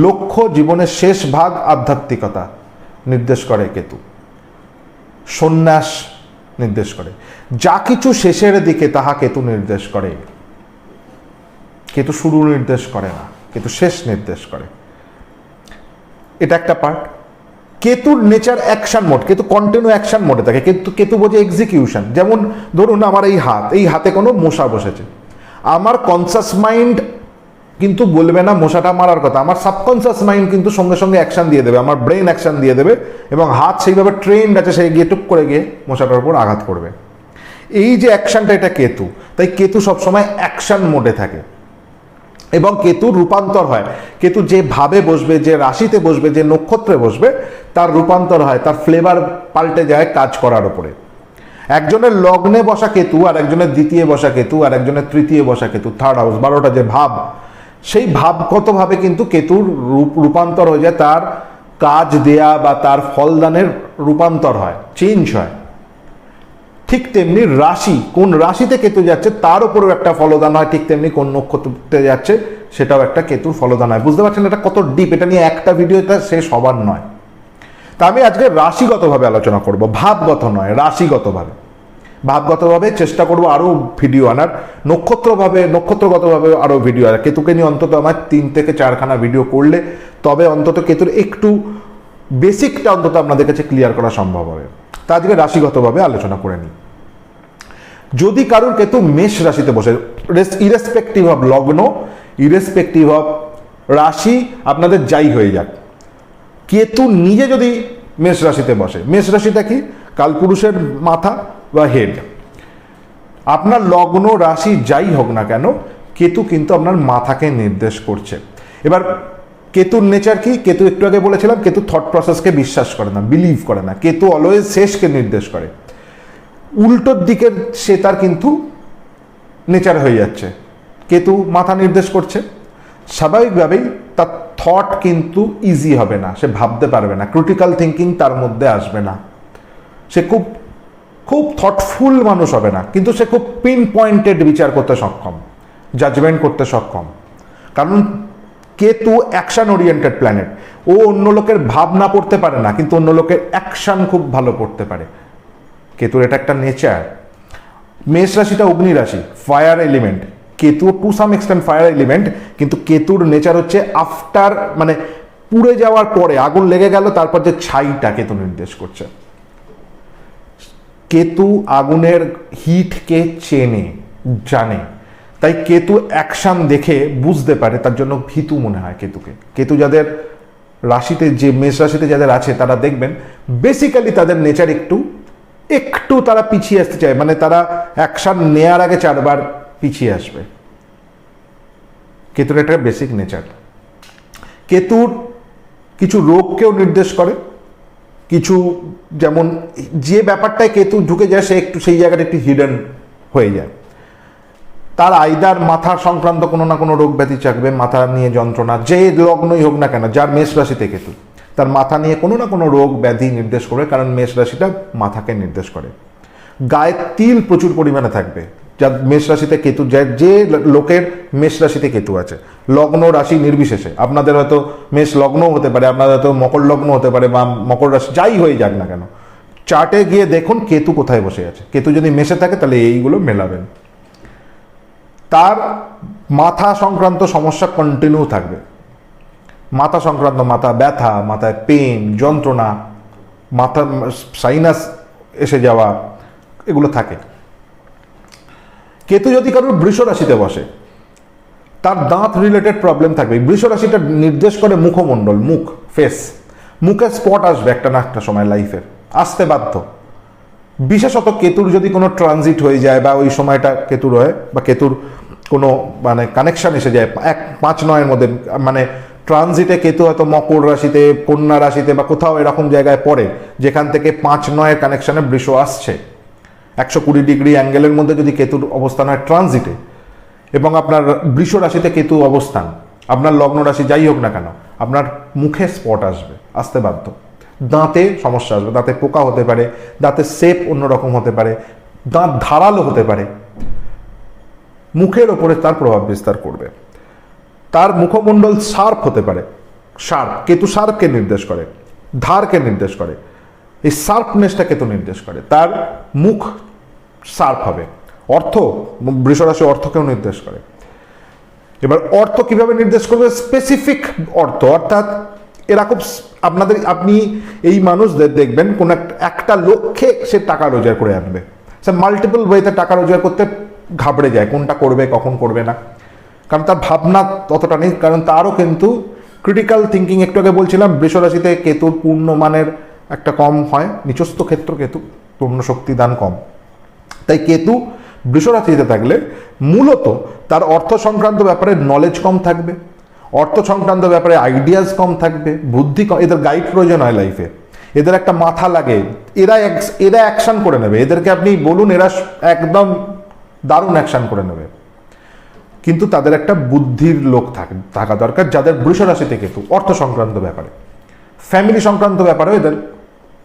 লক্ষ্য, জীবনের শেষ ভাগ, আধ্যাত্মিকতা নির্দেশ করে কেতু। সন্ন্যাস নির্দেশ করে। যা কিছু শেষের দিকে তাহা কেতু নির্দেশ করে। কেতু শুরু নির্দেশ করে না, কেতু শেষ নির্দেশ করে। এটা একটা পার্ট। কেতুর nature action mode, Ketu continue action মোডে থাকে। কেতু বোঝে এক্সিকিউশন। যেমন ধরুন আমার এই হাতে কোনো মশা বসেছে, আমার কনসাস মাইন্ড কিন্তু বলবে না মশাটা মারার কথা, আমার সাবকনসিয়াস মাইন্ড কিন্তু সঙ্গে সঙ্গে অ্যাকশন দিয়ে দেবে, আমার ব্রেন অ্যাকশন দিয়ে দেবে, এবং হাত সেইভাবে ট্রেন্ড আছে, সেই গিয়ে টুক করে গিয়ে মশাটার উপর আঘাত করবে। এই যে অ্যাকশনটা, এটা কেতু। তাই কেতু সবসময় অ্যাকশন মোডে থাকে। এবং কেতুর রূপান্তর হয়, কেতু যে ভাবে বসবে, যে রাশিতে বসবে, যে নক্ষত্রে বসবে, তার রূপান্তর হয়, তার ফ্লেভার পাল্টে যায় কাজ করার উপরে। একজনের লগ্নে বসা কেতু, আর একজনের দ্বিতীয় বসা কেতু, আর একজনের তৃতীয় বসা কেতু, থার্ড হাউস, 12টা যে ভাব, সেই ভাবগতভাবে কিন্তু কেতুর রূপান্তর হয়ে যায়, তার কাজ দেয়া বা তার ফলদানের রূপান্তর হয়, চেঞ্জ হয়। ঠিক তেমনি রাশি, কোন রাশিতে কেতু যাচ্ছে তার উপরেও একটা ফলদান হয়, ঠিক তেমনি কোন নক্ষত্রে যাচ্ছে সেটাও একটা কেতুর ফলদান হয়। বুঝতে পারছেন এটা কত ডিপ? এটা নিয়ে একটা ভিডিওটা শেষ হবার নয়। তা আমি আজকে রাশিগতভাবে আলোচনা করব, ভাবগত নয়, রাশিগতভাবে। ভাবগতভাবে চেষ্টা করব আরও ভিডিও আনার, নক্ষত্রগতভাবে আরও ভিডিও আনার। কেতুকে নিয়ে অন্তত আমার 3 থেকে 4খানা ভিডিও করলে তবে অন্তত কেতুর একটু বেসিকটা অন্তত আপনাদের কাছে ক্লিয়ার করা সম্ভব হবে। তা আজকে রাশিগতভাবে আলোচনা করে নিই। যদি কারোর কেতু মেষ রাশিতে বসে, ইরেসপেক্টিভ অফ লগ্ন, ইরেসপেক্টিভ অফ রাশি, আপনাদের যাই হয়ে যাক, কেতু নিজে যদি মেষ রাশিতে বসে, মেষ রাশিটা কি? কালপুরুষের মাথা বা হেড। আপনার লগ্ন রাশি যাই হোক না কেন, কেতু কিন্তু আপনার মাথাকে নির্দেশ করছে। এবার কেতুর নেচার কি? কেতু একটু আগে বলেছিলাম, কেতু থট প্রসেসকে বিশ্বাস করে না, বিলিভ করে না। কেতু অলওয়েজ শেষকে নির্দেশ করে। উল্টোর দিকের সে তার কিন্তু নেচার হয়ে যাচ্ছে। কেতু মাথা নির্দেশ করছে, স্বাভাবিকভাবেই তার থট কিন্তু ইজি হবে না, সে ভাবতে পারবে না, ক্রিটিক্যাল থিঙ্কিং তার মধ্যে আসবে না, সে খুব খুব থটফুল মানুষ হবে না, কিন্তু সে খুব পিন পয়েন্টেড বিচার করতে সক্ষম, জাজমেন্ট করতে সক্ষম। কারণ কেতু অ্যাকশন ওরিয়েন্টেড প্ল্যানেট, ও অন্য লোকের ভাবনা পড়তে পারে না, কিন্তু অন্য লোকের অ্যাকশন খুব ভালো পড়তে পারে। কেতুর এটা একটা নেচার। মেষ রাশিটা অগ্নি রাশি, fire element, Ketu to some extent fire element, কিন্তু কেতুর নেচার হচ্ছে আফটার, মানে পুড়ে যাওয়ার পরে, আগুন লেগে গেল তারপর যে ছাইটা কেতু নির্দেশ করছে। কেতু আগুনের হিটকে চেনে, জানে, তাই কেতু অ্যাকশন দেখে বুঝতে পারে, তার জন্য ভীতু মনে হয় কেতুকে। কেতু যাদের রাশিতে, যে মেষ রাশিতে যাদের আছে, তারা দেখবেন বেসিক্যালি তাদের নেচার একটু একটু তারা পিছিয়ে আসতে চায়, মানে তারা অ্যাকশন নেয়ার আগে 4 বার পিছিয়ে আসবে। কেতুর একটা বেসিক নেচার। কেতুর কিছু রোগকেও নির্দেশ করে, কিছু, যেমন যে ব্যাপারটায় কেতু ঢুকে যায় সে একটু সেই জায়গাটা একটু হিডেন হয়ে যায়। তার আইদার মাথার সংক্রান্ত কোনো না কোনো রোগ ব্যাধি থাকবে, মাথা নিয়ে যন্ত্রণা, যে লগ্নই হোক না কেন, যার মেষ রাশিতে কেতু, তার মাথা নিয়ে কোনো না কোনো রোগ ব্যাধি নির্দেশ করবে, কারণ মেষ রাশিটা মাথাকে নির্দেশ করে। গায়ে তিল প্রচুর পরিমাণে থাকবে যার মেষ রাশিতে কেতু, যে লোকের মেষ রাশিতে কেতু আছে, লগ্ন রাশি নির্বিশেষে, আপনাদের হয়তো মেষ লগ্নও হতে পারে, আপনাদের হয়তো মকর লগ্ন হতে পারে, বা মকর রাশি, যাই হয়ে যাক না কেন, চার্টে গিয়ে দেখুন কেতু কোথায় বসে আছে। কেতু যদি মেষে থাকে তাহলে এইগুলো মেলাবেন। তার মাথা সংক্রান্ত সমস্যা কন্টিনিউ থাকবে, মাথা সংক্রান্ত, মাথা ব্যথা, মাথায় পেন, যন্ত্রণা, মাথা সাইনাস এসে যাওয়া, এগুলো থাকে। কেতু যদি কারোর বৃষ রাশিতে বসে, তার দাঁত রিলেটেড প্রবলেম থাকবে। বৃষ রাশিটা নির্দেশ করে মুখমণ্ডল, মুখ, ফেস, মুখে স্পট আসবে একটা না একটা সময় লাইফের, আসতে বাধ্য। বিশেষত কেতুর যদি কোনো ট্রানজিট হয়ে যায়, বা ওই সময়টা কেতুর হয়, বা কেতুর কোনো মানে কানেকশন এসে যায় 1-5-9 মধ্যে, মানে ট্রানজিটে কেতু হয়তো মকর রাশিতে, কন্যা রাশিতে, বা কোথাও এরকম জায়গায় পড়ে যেখান থেকে 5-9 কানেকশনে বৃষ আসছে, 120 ডিগ্রি অ্যাঙ্গেলের মধ্যে যদি কেতুর অবস্থান হয় ট্রানজিটে, এবং আপনার বৃষ রাশিতে কেতু অবস্থান, আপনার লগ্ন রাশি যাই হোক না কেন, আপনার মুখে স্পট আসবে, আসতে বাধ্য। দাঁতে সমস্যা আসবে, দাঁতে পোকা হতে পারে, দাঁতের শেপ অন্যরকম হতে পারে, দাঁত ধারালো হতে পারে, মুখের ওপরে তার প্রভাব বিস্তার করবে। তার মুখমণ্ডল শার্প হতে পারে, শার্প, কেতু শার্পকে নির্দেশ করে, ধারকে নির্দেশ করে, এই শার্পনেসটা কেতু নির্দেশ করে। তার মুখ শার্প হবে। অর্থ, বৃষরাশি অর্থকেও নির্দেশ করে। এবার অর্থ কিভাবে নির্দেশ করবে? স্পেসিফিক অর্থ, অর্থাৎ এরকম আপনি এই মানুষদের দেখবেন কোন একটা লক্ষ্যে সে টাকা রোজগার করে আনবে, সে মাল্টিপল ওয়েতে টাকা রোজগার করতে ঘাবড়ে যায়, কোনটা করবে কখন করবে না, কারণ তার ভাবনা ততটা নেই, কারণ তারও কিন্তু ক্রিটিক্যাল থিঙ্কিং, একটু আগে বলছিলাম বৃষ রাশিতে কেতুর পূর্ণ মানের একটা কম হয়, নিচস্থ ক্ষেত্র কেতু, পূর্ণ শক্তি দান কম, তাই কেতু বৃষ রাশিতে থাকলে মূলত তার অর্থ সংক্রান্ত ব্যাপারে নলেজ কম থাকবে, অর্থ সংক্রান্ত ব্যাপারে আইডিয়াস কম থাকবে, বুদ্ধি কম, এদের গাইড প্রয়োজন হয় লাইফে, এদের একটা মাথা লাগে, এরা অ্যাকশন করে নেবে, এদেরকে আপনি বলুন এরা একদম দারুণ অ্যাকশন করে নেবে, কিন্তু তাদের একটা বুদ্ধির লোক থাকা দরকার, যাদের বৃষ রাশিতে কেতু। অর্থ সংক্রান্ত ব্যাপারে, ফ্যামিলি সংক্রান্ত ব্যাপারেও এদের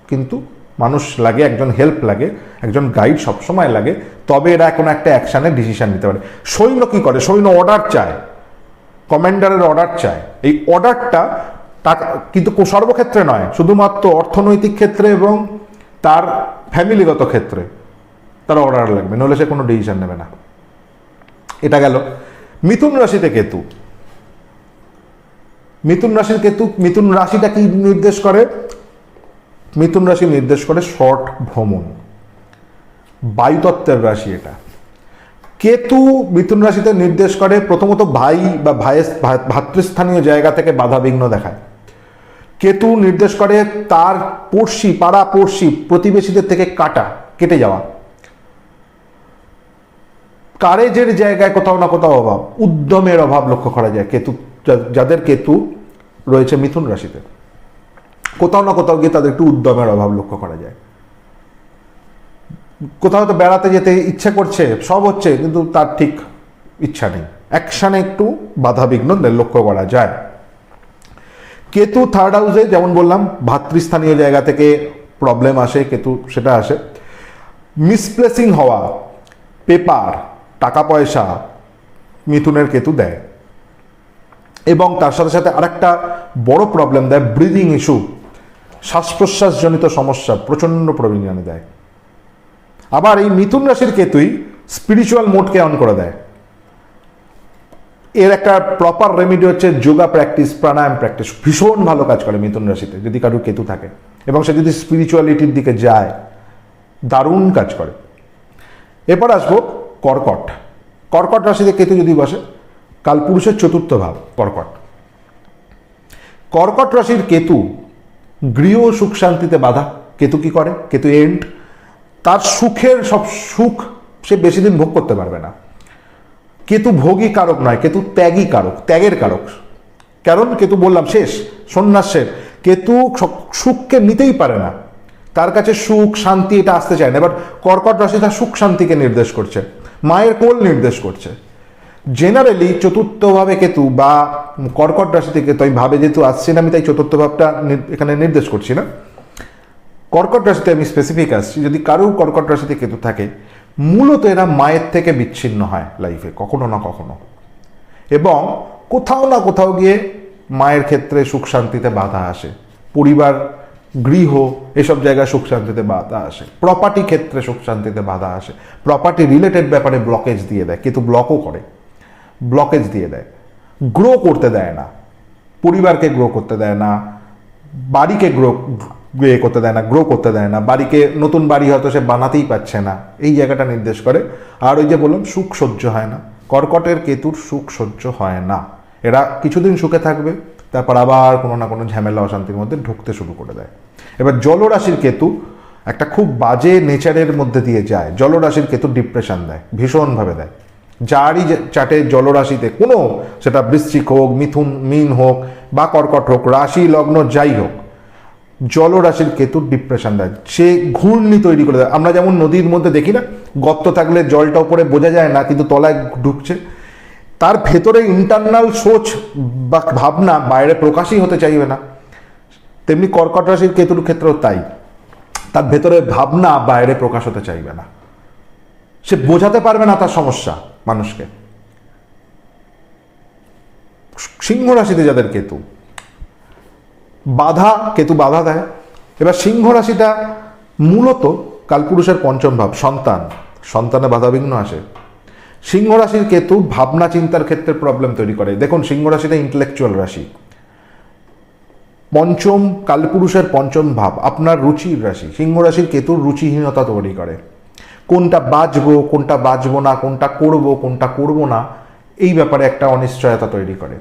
কিন্তু মানুষ লাগে, একজন হেল্প লাগে, একজন গাইড সবসময় লাগে, তবে এরা কোনো একটা অ্যাকশানে ডিসিশন নিতে পারে। সৈন্য কি করে? সৈন্য অর্ডার চায়, কমান্ডারের অর্ডার চায়, এই অর্ডারটা কিন্তু সর্বক্ষেত্রে নয়, শুধুমাত্র অর্থনৈতিক ক্ষেত্রে এবং তার ফ্যামিলিগত ক্ষেত্রে তার অর্ডার লাগবে, নইলে সে কোনো ডিসিশন নেবে না। এটা গেল মিথুন রাশিতে কেতু। মিথুন রাশির কেতু, মিথুন রাশিটা কি নির্দেশ করে? মিথুন রাশি নির্দেশ করে শর্ট ভ্রমণ, বায়ুতত্ত্বের রাশি এটা। কেতু মিথুন রাশিতে নির্দেশ করে প্রথমত ভাই বা ভাতৃস্থানীয় জায়গা থেকে বাধা বিঘ্ন দেখায়। কেতু নির্দেশ করে তার পড়শি, পাড়া পড়শি, প্রতিবেশীদের থেকে কেটে যাওয়া, কারেজের জায়গায় কোথাও না কোথাও অভাব, উদ্যমের অভাব লক্ষ্য করা যায় কেতু, যাদের কেতু রয়েছে মিথুন রাশিতে, কোথাও না কোথাও গিয়ে তাদের একটু উদ্যমের অভাব লক্ষ্য করা যায়। কোথাও তো বেড়াতে যেতে ইচ্ছে করছে, সব হচ্ছে, কিন্তু তার ঠিক ইচ্ছা নেই, অ্যাকশানে একটু বাধাবিঘ্ন লক্ষ্য করা যায়। কেতু থার্ড হাউসে যেমন বললাম ভাতৃস্থানীয় জায়গা থেকে প্রবলেম আসে, কেতু সেটা আসে। মিসপ্লেসিং হওয়া, পেপার, টাকা পয়সা মিথুনের কেতু দেয়। এবং তার সাথে সাথে আরেকটা বড় প্রবলেম দেয়, ব্রিদিং ইস্যু, শ্বাস প্রশ্বাসজনিত সমস্যা প্রচণ্ড পরিমাণে দেয়। আবার এই মিথুন রাশির কেতুই স্পিরিচুয়াল মোডকে অন করে দেয়। এর একটা প্রপার রেমিডি হচ্ছে যোগা প্র্যাকটিস, প্রাণায়াম প্র্যাকটিস, ভীষণ ভালো কাজ করে মিথুন রাশিতে যদি কারোর কেতু থাকে, এবং সে যদি স্পিরিচুয়ালিটির দিকে যায় দারুণ কাজ করে। এরপর আসবো কর্কট। কর্কট রাশিতে কেতু যদি বসে, কালপুরুষের চতুর্থ ভাব কর্কট। কর্কট রাশির কেতু গৃহ সুখ শান্তিতে বাধা। কেতু কি করে? কেতু এন্ড, তার সুখের সব সুখ সে বেশি দিন ভোগ করতে পারবে না। কেতু ভোগী কারক নয়, কেতু ত্যাগী কারক, ত্যাগের কারক। কারণ কেতু বললাম শেষ, সন্ন্যাসের। কেতু সুখকে নিতেই পারে না, তার কাছে সুখ শান্তি এটা আসতে চায় না। এবার কর্কট রাশি তার সুখ শান্তিকে নির্দেশ করছে, মায়ের কোল নির্দেশ করছে। জেনারেলি চতুর্থ ভাবে কেতু বা কর্কট রাশি থেকে, তো ভাবে যেহেতু আসছে না আমি তাই চতুর্থ ভাবটা এখানে নির্দেশ করছি না। কর্কট রাশিতে আমি স্পেসিফিক আসছি, যদি কারো কর্কট রাশিতে কেতু থাকে মূলত এরা মায়ের থেকে বিচ্ছিন্ন হয় লাইফে কখনো না কখনো, এবং কোথাও না কোথাও গিয়ে মায়ের ক্ষেত্রে সুখ শান্তিতে বাধা আসে। পরিবার, গৃহ, এসব জায়গায় সুখ শান্তিতে বাধা আসে। প্রপার্টি ক্ষেত্রে সুখ শান্তিতে বাধা আসে। প্রপার্টি রিলেটেড ব্যাপারে ব্লকেজ দিয়ে দেয়, কিন্তু ব্লকও করে, ব্লকেজ দিয়ে দেয়। গ্রো করতে দেয় না, পরিবারকে গ্রো করতে দেয় না, বাড়িকে গ্রো করতে দেয় না, গ্রো করতে দেয় না। বাড়িকে, নতুন বাড়ি হয়তো সে বানাতেই পারছে না, এই জায়গাটা নির্দেশ করে। আর ওই যে বললাম সুখ সহ্য হয় না, কর্কটের কেতুর সুখ সহ্য হয় না। এরা কিছুদিন সুখে থাকবে, তারপর আবার কোনো না কোনো ঝামেলা অশান্তির মধ্যে ঢুকতে শুরু করে দেয়। এবার জলরাশির কেতু একটা খুব বাজে নেচারের মধ্যে দিয়ে যায়। জলরাশির কেতু ডিপ্রেশন দেয়, ভীষণভাবে দেয়। যারই চাটে জলরাশিতে কোনো, সেটা বৃশ্চিক হোক, মীন হোক বা কর্কট হোক, রাশি লগ্ন যাই হোক, জলরাশির কেতুর ডিপ্রেশন দেয়। সে ঘূর্ণি তৈরি করে দেয়। আমরা যেমন নদীর মধ্যে দেখি না, গর্ত থাকলে জলটা উপরে বোঝা যায় না কিন্তু তলায় ঢুকছে, তার ভেতরে ইন্টারনাল সোচ বা ভাবনা বাইরে প্রকাশই হতে চাইবে না। তেমনি কর্কট রাশির কেতুর ক্ষেত্রেও তাই, তার ভেতরে ভাবনা বাইরে প্রকাশ হতে চাইবে না, সে বোঝাতে পারবে না তার সমস্যা মানুষকে। সিংহ রাশিতে যাদের কেতু বাধা, কেতু বাধা দেয়। এবার সিংহ রাশিটা মূলত কালপুরুষের পঞ্চম ভাব, সন্তান, সন্তানে বাধাবিঘ্ন আসে। সিংহ রাশির কেতু ভাবনা চিন্তার ক্ষেত্রে প্রবলেম তৈরি করে। দেখুন সিংহ রাশিটা ইন্টেলেকচুয়াল রাশি, পঞ্চম কালপুরুষের পঞ্চম ভাব আপনার রুচির রাশি। সিংহ রাশির কেতুর রুচিহীনতা তৈরি করে। কোনটা বাঁচবো, কোনটা বাঁচবো না, কোনটা করবো, কোনটা করবো না, এই ব্যাপারে একটা অনিশ্চয়তা তৈরি করে।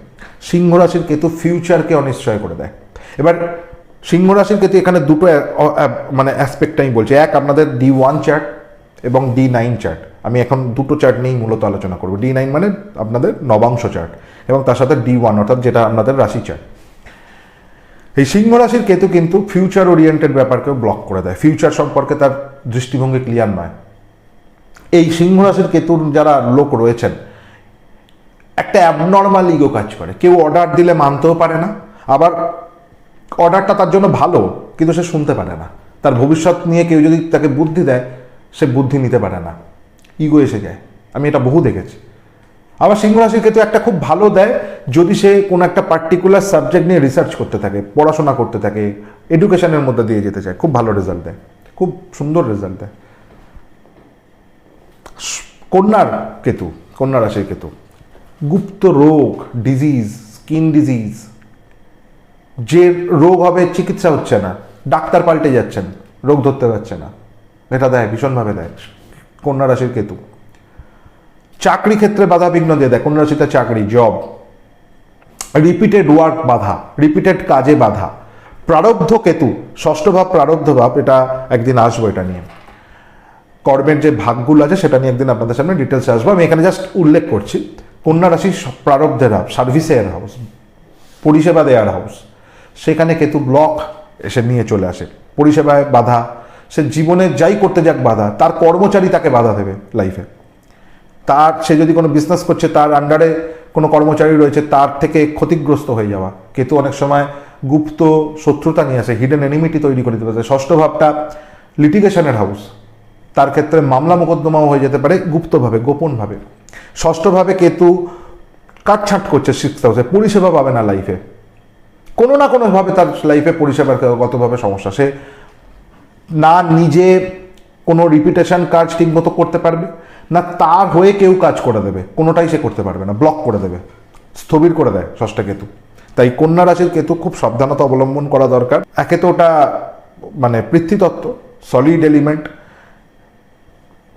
সিংহ রাশির কেতু ফিউচারকে অনিশ্চয় করে দেয়। এবার সিংহ রাশির কেতু এখানে দুটো মানে অ্যাসপেক্ট আমি বলছি। এক, আপনাদের D1 চার্ট এবং D9 চার্ট। আমি এখন দুটো চার্ট নিয়েই মূলত আলোচনা করবো। D9 মানে আপনাদের নবাংশ চার্ট, এবং তার সাথে D1 অর্থাৎ যেটা আপনাদের রাশি চার্ট। এই সিংহ রাশির কেতু কিন্তু ফিউচার ওরিয়েন্টেড ব্যাপারকেও ব্লক করে দেয়। ফিউচার সম্পর্কে তার দৃষ্টিভঙ্গি ক্লিয়ার নয়। এই সিংহ রাশির কেতুর যারা লোক রয়েছেন, একটা অ্যাবনর্মাল ইগো কাজ করে। কেউ অর্ডার দিলে মানতেও পারে না, আবার অর্ডারটা তার জন্য ভালো কিন্তু সে শুনতে পারে না। তার ভবিষ্যৎ নিয়ে কেউ যদি তাকে বুদ্ধি দেয়, সে বুদ্ধি নিতে পারে না, ইগো এসে যায়। আমি এটা বহু দেখেছি। আবার সিংহ রাশির ক্ষেত্রে একটা খুব ভালো দেয় যদি সে কোনো একটা পার্টিকুলার সাবজেক্ট নিয়ে রিসার্চ করতে থাকে, পড়াশোনা করতে থাকে, এডুকেশনের মধ্যে দিয়ে যেতে চায়, খুব ভালো রেজাল্ট দেয়, খুব সুন্দর রেজাল্ট দেয়। কন্যার কেতু, কন্যা রাশির কেতু গুপ্ত রোগ, ডিজিজ, স্কিন ডিজিজ, যে রোগ হবে চিকিৎসা হচ্ছে না, ডাক্তার পাল্টে যাচ্ছেন, রোগ ধরতে পারছে না, এটা দেয়, ভীষণভাবে দেয় কন্যা রাশির কেতু। চাকরি ক্ষেত্রে বাধা বিঘ্ন দিয়ে দেয় কন্যা রাশিতে। চাকরি, জব, রিপিটেড ওয়ার্ক বাধা, রিপিটেড কাজে বাধা। প্রারব্ধ কেতু, ষষ্ঠ ভাব প্রারব্ধ ভাব, এটা একদিন আসবো, এটা নিয়ে কর্মের যে ভাগগুলো আছে সেটা নিয়ে একদিন আপনাদের সামনে ডিটেলসে আসবো। আমি এখানে জাস্ট উল্লেখ করছি কন্যা রাশির প্রারব্ধের হাউস, সার্ভিসের হাউস, পরিষেবা দেওয়ার হাউস, সেখানে কেতু ব্লক এসে নিয়ে চলে আসে। পরিষেবায় বাধা, সে জীবনে যাই করতে যাক বাধা, তার কর্মচারী তাকে বাধা দেবে লাইফে। তার সে যদি কোনো বিজনেস করছে, তার আন্ডারে কোনো কর্মচারী রয়েছে, তার থেকে ক্ষতিগ্রস্ত হয়ে যাওয়া। কেতু অনেক সময় গুপ্ত শত্রুতা নিয়ে আসে, হিডেন এনিমিটি তৈরি করে দিতে পারে। ষষ্ঠ ভাবটা লিটিগেশনের হাউস, তার ক্ষেত্রে মামলা মোকদ্দমাও হয়ে যেতে পারে গুপ্তভাবে, গোপনভাবে। ষষ্ঠভাবে কেতু কাটছাঁট করছে সিক্সথ হাউসে, পরিষেবা পাবে না লাইফে, কোনো না কোনোভাবে তার লাইফে পরিষেবার গতভাবে সমস্যা। সে না নিজে কোনো রিপিটেশন কাজ ঠিকমতো করতে পারবে, না তার হয়ে কেউ কাজ করে দেবে, কোনোটাই সে করতে পারবে না, ব্লক করে দেবে, স্থবির করে দেয় ষষ্ঠ কেতু। তাই কন্যা রাশির কেতু খুব সাবধানতা অবলম্বন করা দরকার। একে তো ওটা মানে পৃথ্বীতত্ত্ব, সলিড এলিমেন্ট,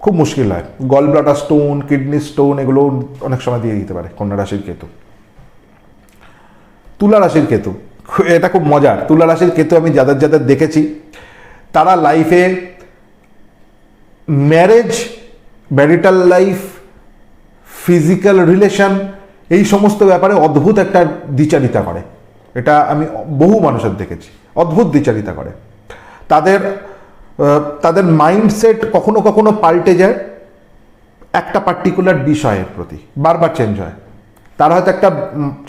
খুব মুশকিল হয়। Gallbladder stone, kidney stone, এগুলো অনেক সময় দিয়ে দিতে পারে কন্যা রাশির কেতু। তুলা রাশির কেতু, এটা খুব মজার। তুলা রাশির কেতু আমি যাদের যাদের দেখেছি, তারা লাইফে marriage, marital life, physical relation, এই সমস্ত ব্যাপারে অদ্ভুত একটা দ্বিচারিতা করে। এটা আমি বহু মানুষের দেখেছি, অদ্ভুত দ্বিচারিতা করে। তাদের মাইন্ডসেট কখনো কখনো পাল্টে যায় একটা পার্টিকুলার বিষয়ের প্রতি, বারবার চেঞ্জ হয়। তার হয়তো একটা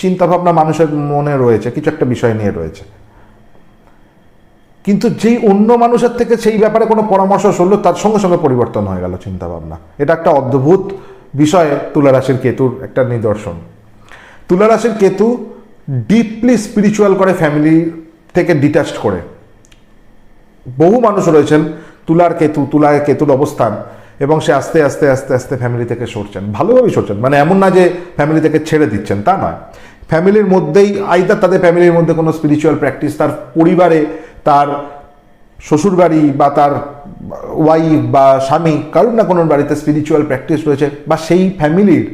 চিন্তাভাবনা মানুষের মনে রয়েছে, কিছু একটা বিষয় নিয়ে রয়েছে, কিন্তু যেই অন্য মানুষের থেকে সেই ব্যাপারে কোনো পরামর্শ শুনলো, তার সঙ্গে সঙ্গে পরিবর্তন হয়ে গেল চিন্তাভাবনা। এটা একটা অদ্ভুত বিষয়ে তুলা রাশির কেতুর একটা নিদর্শন। তুলা রাশির কেতু ডিপলি স্পিরিচুয়াল করে, ফ্যামিলি থেকে ডিট্যাচড করে। বহু মানুষ রয়েছেন তুলায় কেতুর অবস্থান, এবং সে আস্তে আস্তে আস্তে আস্তে ফ্যামিলি থেকে সরছেন, ভালোভাবেই সরছেন। মানে এমন না যে ফ্যামিলি থেকে ছেড়ে দিচ্ছেন, তা নয়। ফ্যামিলির মধ্যেই আইদার তাদের ফ্যামিলির মধ্যে কোনো স্পিরিচুয়াল প্র্যাকটিস, তার পরিবারে, তার শ্বশুরবাড়ি বা তার ওয়াইফ বা স্বামী, কারোর না কোনো বাড়িতে স্পিরিচুয়াল প্র্যাকটিস রয়েছে, বা সেই ফ্যামিলির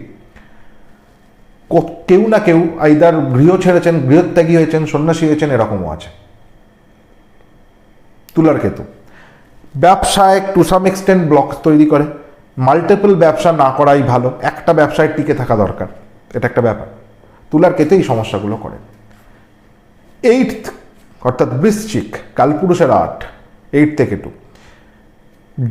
কেউ না কেউ আইদার গৃহ ছেড়েছেন, গৃহত্যাগী হয়েছেন, সন্ন্যাসী হয়েছেন, এরকমও আছে। তুলার কেতু ব্যবসায় টু সাম এক্সটেন্ট ব্লক তৈরি করে। মাল্টিপল ব্যবসা না করাই ভালো, একটা ব্যবসায় টিকে থাকা দরকার, এটা একটা ব্যাপার। তুলার কেতু এই সমস্যাগুলো করে। এইট অর্থাৎ বৃশ্চিক, কালপুরুষের 8, 8 থেকে 2,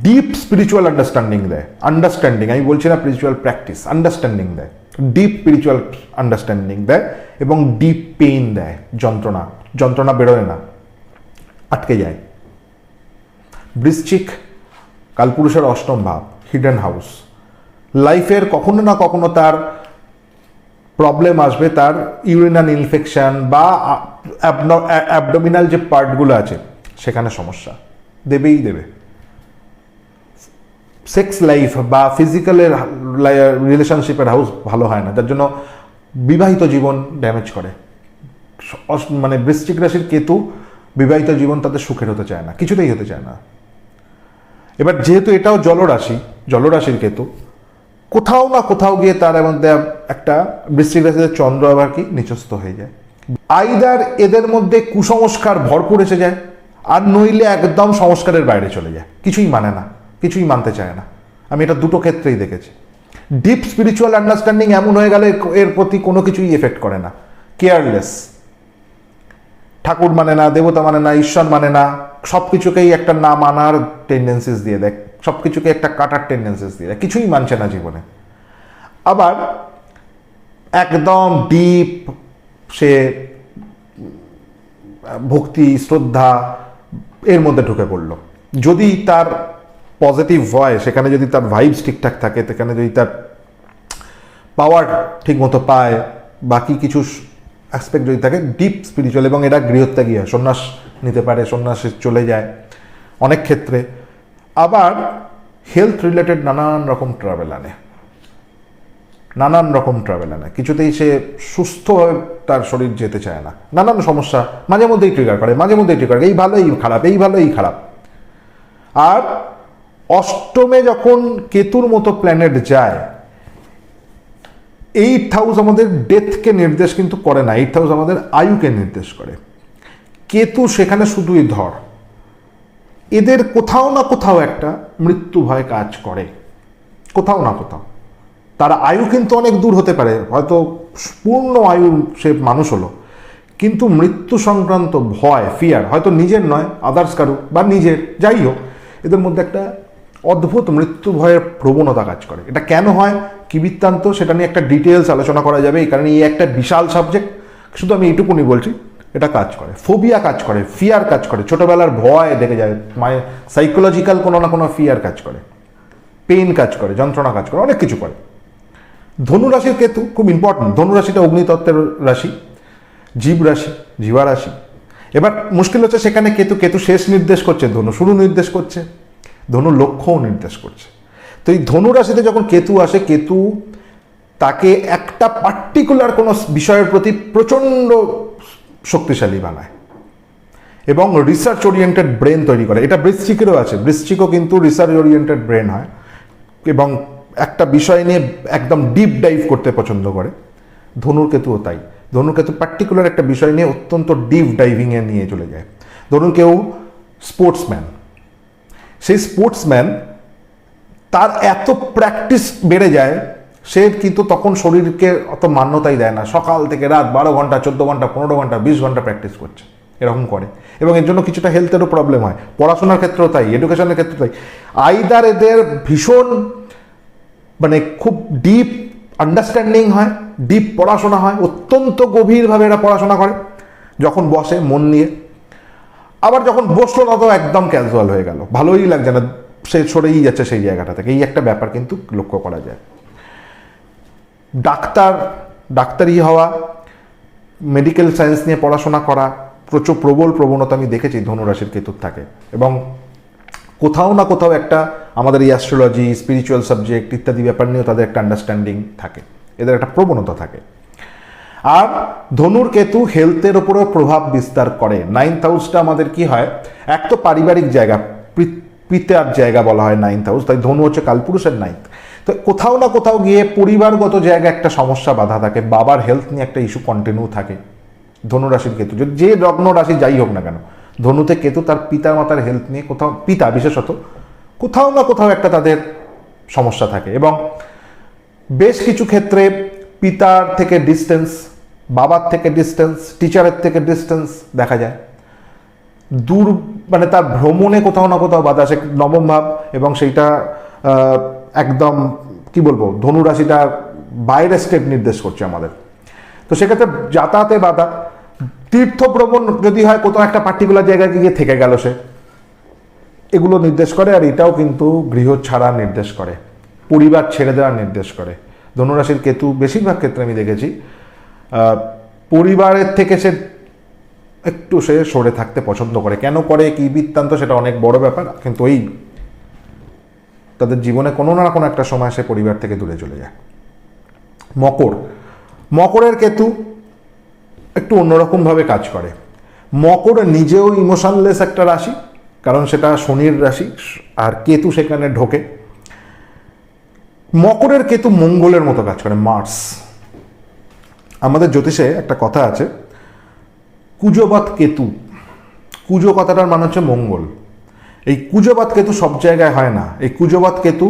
ডিপ স্পিরিচুয়াল আন্ডারস্ট্যান্ডিং দেয়। আন্ডারস্ট্যান্ডিং আমি বলছি না স্পিরিচুয়াল প্র্যাকটিস, আন্ডারস্ট্যান্ডিং দেয়, ডিপ স্পিরিচুয়াল আন্ডারস্ট্যান্ডিং দেয়, এবং ডিপ পেইন দেয়, যন্ত্রণা বেরোয় না, আটকে যায়। বৃশ্চিক কালপুরুষের 8ম ভাব, হিডেন হাউস। লাইফের কখনো না কখনো তার প্রবলেম আসবে, তার ইউরিনাল ইনফেকশন বা অ্যাবডোমিনাল যে পার্টগুলো আছে সেখানে সমস্যা দেবেই দেবে। সেক্স লাইফ বা ফিজিক্যালের রিলেশনশিপের হাউস ভালো হয় না, যার জন্য বিবাহিত জীবন ড্যামেজ করে। মানে বৃশ্চিক রাশির কেতু বিবাহিত জীবন তাদের সুখের হতে চায় না, কিছুতেই হতে চায় না। এবার যেহেতু এটাও জলরাশির কেতু, কোথাও না কোথাও গিয়ে তার মধ্যে একটা বৃশ্চিক রাশিতে চন্দ্র আবার কি নিচস্থ হয়ে যায়। আইদার এদের মধ্যে কুসংস্কার ভরপুর এসে যায়, আর নইলে একদম সংস্কারের বাইরে চলে যায়, কিছুই মানে না, কিছুই মানতে চায় না। আমি এটা দুটো ক্ষেত্রেই দেখেছি। ডিপ স্পিরিচুয়াল আন্ডারস্ট্যান্ডিং এমন হয়ে গেলে এর প্রতি কোনো কিছুই এফেক্ট করে না, কেয়ারলেস। ঠাকুর মানে না, দেবতা মানে না, ঈশ্বর মানে না, সব কিছুকেই একটা না মানার টেন্ডেন্সিস দিয়ে দেয়, সব কিছুকে একটা কাটার টেন্ডেন্সিস দিয়ে দেয়, কিছুই মানছে না জীবনে। আবার একদম ডিপ সে ভক্তি, শ্রদ্ধা এর মধ্যে ঢুকে পড়লো। যদি তার পজিটিভ হয়, সেখানে যদি তার ভাইবস ঠিকঠাক থাকে, সেখানে যদি তার পাওয়ার ঠিক মতো পায়, বাকি কিছু অ্যাসপেক্ট যদি থাকে, ডিপ স্পিরিচুয়াল, এবং এটা গৃহত্যাগী হয়, সন্ন্যাস নিতে পারে, সন্ন্যাসে চলে যায় অনেক ক্ষেত্রে। আবার হেলথ রিলেটেড নানান রকম ট্রাভেল আনে, কিছুতেই সে সুস্থভাবে তার শরীর যেতে চায় না, নানান সমস্যা মাঝে মধ্যেই ট্রিগার করে, এই ভালো এই খারাপ, এই ভালো এই খারাপ। আর 8মে যখন কেতুর মতো প্ল্যানেট যায়, 8th হাউস আমাদের ডেথকে নির্দেশ কিন্তু করে না, 8th হাউস আমাদের আয়ুকে নির্দেশ করে। কেতু সেখানে শুধুই ধর, এদের কোথাও না কোথাও একটা মৃত্যু ভয় কাজ করে, কোথাও না কোথাও। তার আয়ু কিন্তু অনেক দূর হতে পারে, হয়তো পূর্ণ আয়ু সে মানুষ হলো, কিন্তু মৃত্যু সংক্রান্ত ভয়, ফিয়ার, হয়তো নিজের নয়, আদার্স কারো বা নিজের, যাই হোক, এদের মধ্যে একটা অদ্ভুত মৃত্যু ভয়ের প্রবণতা কাজ করে। এটা কেন হয়, কি বৃত্তান্ত, সেটা নিয়ে একটা ডিটেলস আলোচনা করা যাবে, এই কারণে এই একটা বিশাল সাবজেক্ট। শুধু আমি এইটুকুনি বলছি, এটা কাজ করে, ফোবিয়া কাজ করে, ফিয়ার কাজ করে, ছোটবেলার ভয় দেখে যায়, মানে সাইকোলজিক্যাল কোনো না কোনো ফিয়ার কাজ করে, পেইন কাজ করে, যন্ত্রণা কাজ করে, অনেক কিছু করে। ধনুরাশির কেতু খুব ইম্পর্টেন্ট। ধনুরাশিটা অগ্নিতত্ত্বের রাশি, জীব রাশি, জীবা রাশি। এবার মুশকিল হচ্ছে সেখানে কেতু শেষ নির্দেশ করছে, ধনু শুরু নির্দেশ করছে, ধনু লক্ষ্যও নির্দেশ করছে। তো এই ধনু রাশিতে যখন কেতু আসে, কেতু তাকে একটা পার্টিকুলার কোনো বিষয়ের প্রতি প্রচণ্ড শক্তিশালী বানায় এবং রিসার্চ ওরিয়েন্টেড ব্রেন তৈরি করে। এটা বৃশ্চিকেরও আছে, বৃশ্চিকও কিন্তু রিসার্চ ওরিয়েন্টেড ব্রেন হয় এবং একটা বিষয় নিয়ে একদম ডিপ ডাইভ করতে পছন্দ করে। ধনুর কেতুও তাই। ধনুর কেতু পার্টিকুলার একটা বিষয় নিয়ে অত্যন্ত ডিপ ডাইভিংয়ে নিয়ে চলে যায়। ধরুন কেউ স্পোর্টসম্যান, সেই স্পোর্টসম্যান তার এত প্র্যাকটিস বেড়ে যায়, সে কিন্তু তখন শরীরকে অত মান্যতাই দেয় না, সকাল থেকে রাত 12 ঘন্টা, 14 ঘন্টা, 15 ঘন্টা, 20 ঘন্টা প্র্যাকটিস করছে, এরকম করে। এবং এর জন্য কিছুটা হেলথেরও প্রবলেম হয়, পড়াশোনার ক্ষেত্রেও তাই, এডুকেশনের ক্ষেত্রে তাই। আইদার এদের ভীষণ মানে খুব ডিপ আন্ডারস্ট্যান্ডিং হয়, ডিপ পড়াশোনা হয়, অত্যন্ত গভীরভাবে এরা পড়াশোনা করে যখন বসে মন নিয়ে, আবার যখন বসলো না তো একদম ক্যাজুয়াল হয়ে গেল, ভালোই লাগছে না, সে সরেই যাচ্ছে সেই জায়গাটা থেকে। এই একটা ব্যাপার কিন্তু লক্ষ্য করা যায়। ডাক্তারি হওয়া, মেডিকেল সায়েন্স নিয়ে পড়াশোনা করা, প্রবল প্রবণতা আমি দেখেছি ধনুরাশির কেতুর থাকে। এবং কোথাও না কোথাও একটা আমাদের এই অ্যাস্ট্রোলজি, স্পিরিচুয়াল সাবজেক্ট ইত্যাদি ব্যাপার নিয়েও তাদের একটা আন্ডারস্ট্যান্ডিং থাকে, এদের একটা প্রবণতা থাকে। আর ধনুর কেতু হেলথের ওপরেও প্রভাব বিস্তার করে। 9th হাউসটা আমাদের কি হয়, এক তো পারিবারিক জায়গা, পিতার জায়গা বলা হয় 9th হাউস, তাই ধনু হচ্ছে কালপুরুষের 9th। তো কোথাও না কোথাও গিয়ে পরিবারগত জায়গায় একটা সমস্যা বাধা থাকে, বাবার হেলথ নিয়ে একটা ইস্যু কন্টিনিউ থাকে। ধনুরাশির কেতু যে লগ্ন রাশি যাই হোক না কেন, ধনুতে কেতু তার পিতা মাতার হেলথ নিয়ে কোথাও, পিতা বিশেষত কোথাও না কোথাও একটা তাদের সমস্যা থাকে। এবং বেশ কিছু ক্ষেত্রে পিতার থেকে ডিস্টেন্স, বাবার থেকে ডিস্টেন্স, টিচারের থেকে ডিস্টেন্স দেখা যায়। দূর মানে তার ভ্রমণে কোথাও না কোথাও বাধা আসে, নবম ভাব, এবং সেইটা একদম কি বলবো, ধনুরাশিটা বাইরের স্টেট নির্দেশ করছে আমাদের। তো সেক্ষেত্রে যাতায়াতে বাধা, তীর্থ ভ্রমণ যদি হয় কোথাও একটা পার্টিকুলার জায়গায় গিয়ে থেকে গেল সে, এগুলো নির্দেশ করে। আর এটাও কিন্তু গৃহ ছাড়া নির্দেশ করে, পরিবার ছেড়ে দেওয়ার নির্দেশ করে। ধনুরাশির কেতু বেশিরভাগ ক্ষেত্রে আমি দেখেছি পরিবারের থেকে সে একটু সরে থাকতে পছন্দ করে। কেন করে, কি বৃত্তান্ত, সেটা অনেক বড় ব্যাপার, কিন্তু ওই তাদের জীবনে কোনো না কোনো একটা সময় সে পরিবার থেকে দূরে চলে যায়। মকরের কেতু একটু অন্যরকমভাবে কাজ করে। মকর নিজেও ইমোশনলেস একটা রাশি, কারণ সেটা শনির রাশি, আর কেতু সেখানে ঢোকে। মকরের কেতু মঙ্গলের মতো কাজ করে, মার্স। আমাদের জ্যোতিষে একটা কথা আছে, কুজবাত কেতু, কুজো কথাটার মানে হচ্ছে মঙ্গল। এই কুজবাত কেতু সব জায়গায় হয় না, এই কুজবাত কেতু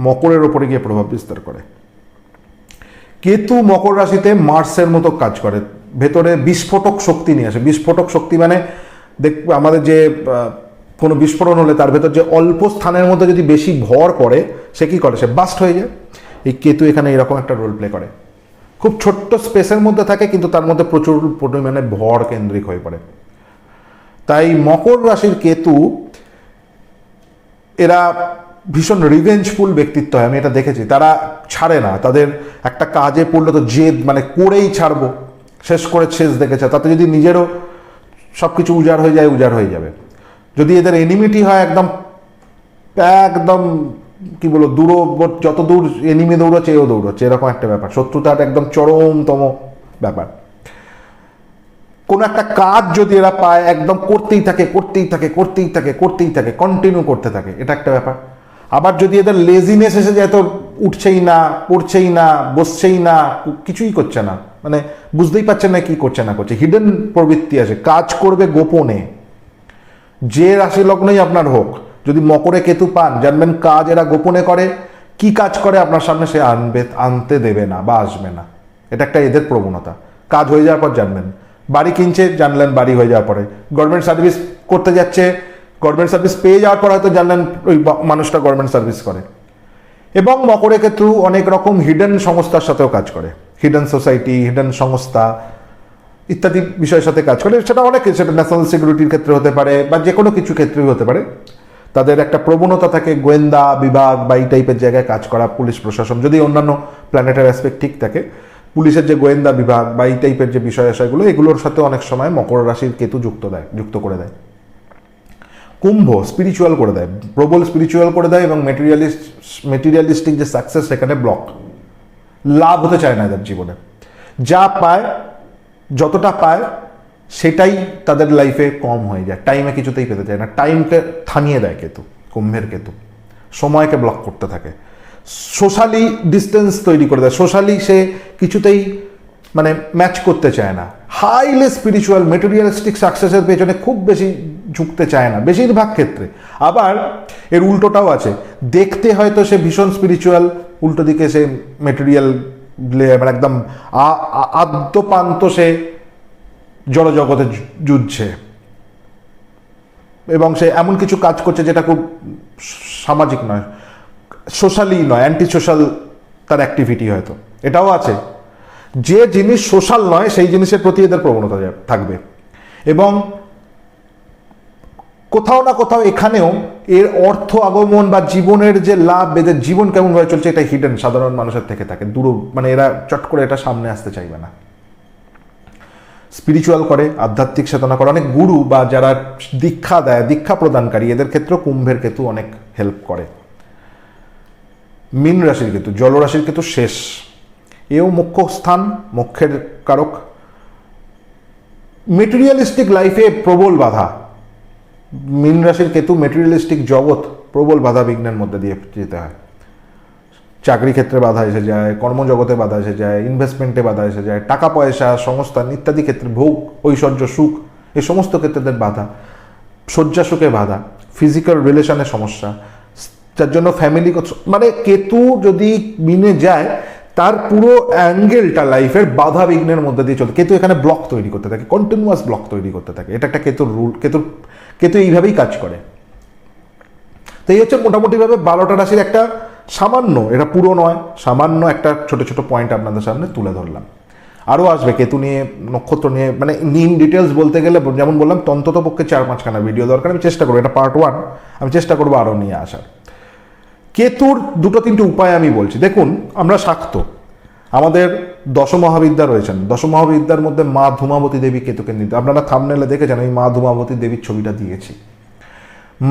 মকরের ওপরে গিয়ে প্রভাব বিস্তার করে। কেতু মকর রাশিতে মার্সের মতো কাজ করে, ভেতরে বিস্ফোটক শক্তি নিয়ে আসে। বিস্ফোটক শক্তি মানে দেখবে আমাদের যে কোনো বিস্ফোরণ হলে তার ভেতর যে অল্প স্থানের মধ্যে যদি বেশি ভর পড়ে, সে কী করে, সে বাস্ট হয়ে যায়। এই কেতু এখানে এরকম একটা রোল প্লে করে, খুব ছোট্ট স্পেসের মধ্যে থাকে কিন্তু তার মধ্যে প্রচুর পরিমাণে ভর কেন্দ্রিক হয়ে পড়ে। তাই মকর রাশির কেতু এরা ভীষণ রিভেঞ্জফুল ব্যক্তিত্ব হয়, আমি এটা দেখেছি। তারা ছাড়ে না, তাদের একটা কাজে পড়লে তো জেদ, মানে করেই ছাড়বো, শেষ দেখেছে। তাতে যদি নিজেরও সব কিছু উজাড় হয়ে যায়, উজাড় হয়ে যাবে। যদি এদের এনিমিটি হয় একদম একদম কি বলবো, যত দূর এনিমি দৌড়চ্ছে এও দৌড়চ্ছে, এরকম একটা ব্যাপার। শত্রুতার একদম চরমতম ব্যাপার। কোনো একটা কাজ যদি এরা পায়, একদম করতেই থাকে, কন্টিনিউ করতে থাকে, এটা একটা ব্যাপার। আবার যদি এদের লেজিনেস এসে যায়, তো উঠছেই না, পড়ছেই না, বসছেই না, কিছুই করছে না, মানে বুঝতেই পারছেন না কি করছে না করছে, হিডেন প্রবৃত্তি আছে, কাজ করবে গোপনে। যে রাশি লগ্নই আপনার হোক, যদি মকরে কেতু পান, জানবেন কাজ এরা গোপনে করে। কি কাজ করে আপনার সামনে সে আনতে দেবে না বা আসবে না, এটা একটা এদের প্রবণতা। কাজ হয়ে যাওয়ার পর জানবেন, বাড়ি কিনছে, জানলেন বাড়ি হয়ে যাওয়ার পরে। গভর্নমেন্ট সার্ভিস করতে যাচ্ছে, গভর্নমেন্ট সার্ভিস পেয়ে যাওয়ার পর হয়তো জানলেন ওই মানুষটা গভর্নমেন্ট সার্ভিস করে। এবং মকরে কেতু অনেক রকম হিডেন সংস্থার সাথেও কাজ করে, হিডেন সোসাইটি, হিডেন সংস্থা ইত্যাদি বিষয়ের সাথে কাজ করে। সেটা অনেক, সেটা ন্যাশনাল সিকিউরিটির ক্ষেত্রে হতে পারে বা যে কোনো কিছু ক্ষেত্রেই হতে পারে। তাদের একটা প্রবণতা থাকে গোয়েন্দা বিভাগ বা এই টাইপের জায়গায় কাজ করা, পুলিশ প্রশাসন, যদি অন্যান্য প্ল্যানেটের অ্যাসপেক্ট ঠিক থাকে, পুলিশের যে গোয়েন্দা বিভাগ বা এই টাইপের যে বিষয় আশয়গুলো, এগুলোর সাথে অনেক সময় মকর রাশির কেতু যুক্ত করে দেয়। কুম্ভ স্পিরিচুয়াল করে দেয়, প্রবল স্পিরিচুয়াল করে দেয় এবং মেটেরিয়ালিস্টিক যে সাকসেস সেখানে ব্লক, লাভ হতে চায় না এদের জীবনে। যা পায়, যতটা পায় সেটাই তাদের লাইফে কম হয়ে যায়, টাইমে কিছুতেই পেতে চায় না, টাইমকে থামিয়ে দেয় কেতু, কুম্ভের কেতু সময়কে ব্লক করতে থাকে। সোশ্যালি ডিস্টেন্স তৈরি করে দেয়, সোশ্যালি সে কিছুতেই মানে ম্যাচ করতে চায় না, হাইলি স্পিরিচুয়াল মেটেরিয়ালিস্টিক সাকসেসের পেছনে খুব বেশি ঝুঁকতে চায় না বেশিরভাগ ক্ষেত্রে। আবার এর উল্টোটাও আছে, দেখতে হয়তো সে ভীষণ স্পিরিচুয়াল, উল্টো দিকে সে মেটেরিয়াল মানে একদম আদ্যপান্ত সে জড়জগতে যুঝছে এবং সে এমন কিছু কাজ করছে যেটা খুব সামাজিক নয়, সোশ্যালি নয়, অ্যান্টি সোশ্যাল তার অ্যাক্টিভিটি হয়তো, এটাও আছে। যে জিনিস সোশ্যাল নয় সেই জিনিসের প্রতি এদের প্রবণতা থাকবে। এবং কোথাও না কোথাও এখানেও এর অর্থ আগমন বা জীবনের যে লাভ, এদের জীবন কেমনভাবে চলছে এটা হিডেন সাধারণ মানুষের থেকে থাকে দূর, মানে এরা চট করে এটা সামনে আসতে চাইবে না। স্পিরিচুয়াল করে, আধ্যাত্মিক চেতনা করে, অনেক গুরু বা যারা দীক্ষা দেয়, দীক্ষা প্রদানকারী, এদের ক্ষেত্রেও কুম্ভের কেতু অনেক হেল্প করে। মীন রাশির কেতু, জলরাশির কেতু শেষ, এও মুখ্য স্থান, মোক্ষের কারক। মেটেরিয়ালিস্টিক লাইফে প্রবল বাধা, মীন রাশির কেতু মেটেরিয়ালিস্টিক জগৎ প্রবল বাধা বিঘ্নের মধ্যে দিয়ে যেতে হয়। চাকরি ক্ষেত্রে বাধা এসে যায়, কর্মজগতে বাধা এসে যায়, ইনভেস্টমেন্টে বাধা এসে যায়, টাকা পয়সা, সংস্থান ইত্যাদি ক্ষেত্রে, ভোগ ঐশ্বর্য সুখ এই সমস্ত ক্ষেত্রে বাধা, শয্যা সুখে বাধা, ফিজিক্যাল রিলেশনের সমস্যা, যার জন্য ফ্যামিলি, মানে কেতু যদি মিনে যায় তার পুরো অ্যাঙ্গেলটা লাইফের বাধা বিঘ্নের মধ্যে দিয়ে চলতে, কেতু এখানে ব্লক তৈরি করতে থাকে, কন্টিনিউয়াস ব্লক তৈরি করতে থাকে। এটা একটা কেতুর রুল, কেতু এইভাবেই কাজ করে। তো এই হচ্ছে মোটামুটিভাবে 12টা রাশির একটা সামান্য, এটা পুরো নয়, সামান্য একটা ছোট ছোট পয়েন্ট আপনাদের সামনে তুলে ধরলাম। আরও আসবে কেতু নিয়ে, নক্ষত্র নিয়ে, মানে ইন ডিটেলস বলতে গেলে যেমন বললাম অন্তত পক্ষে 4-5খানা ভিডিও দরকার। আমি চেষ্টা করবো, এটা পার্ট 1, আমি চেষ্টা করবো আরও নিয়ে আসার। কেতুর 2-3টে উপায় আমি বলছি। দেখুন, আমরা শাক্ত, আমাদের দশমহাবিদ্যা রয়েছেন, দশমহাবিদ্যার মধ্যে মা ধূমাবতী দেবী কেতুকে নিতে, আপনারা থাম্বনেলে দেখেছেন আমি মা ধূমাবতী দেবীর ছবিটা দিয়েছি।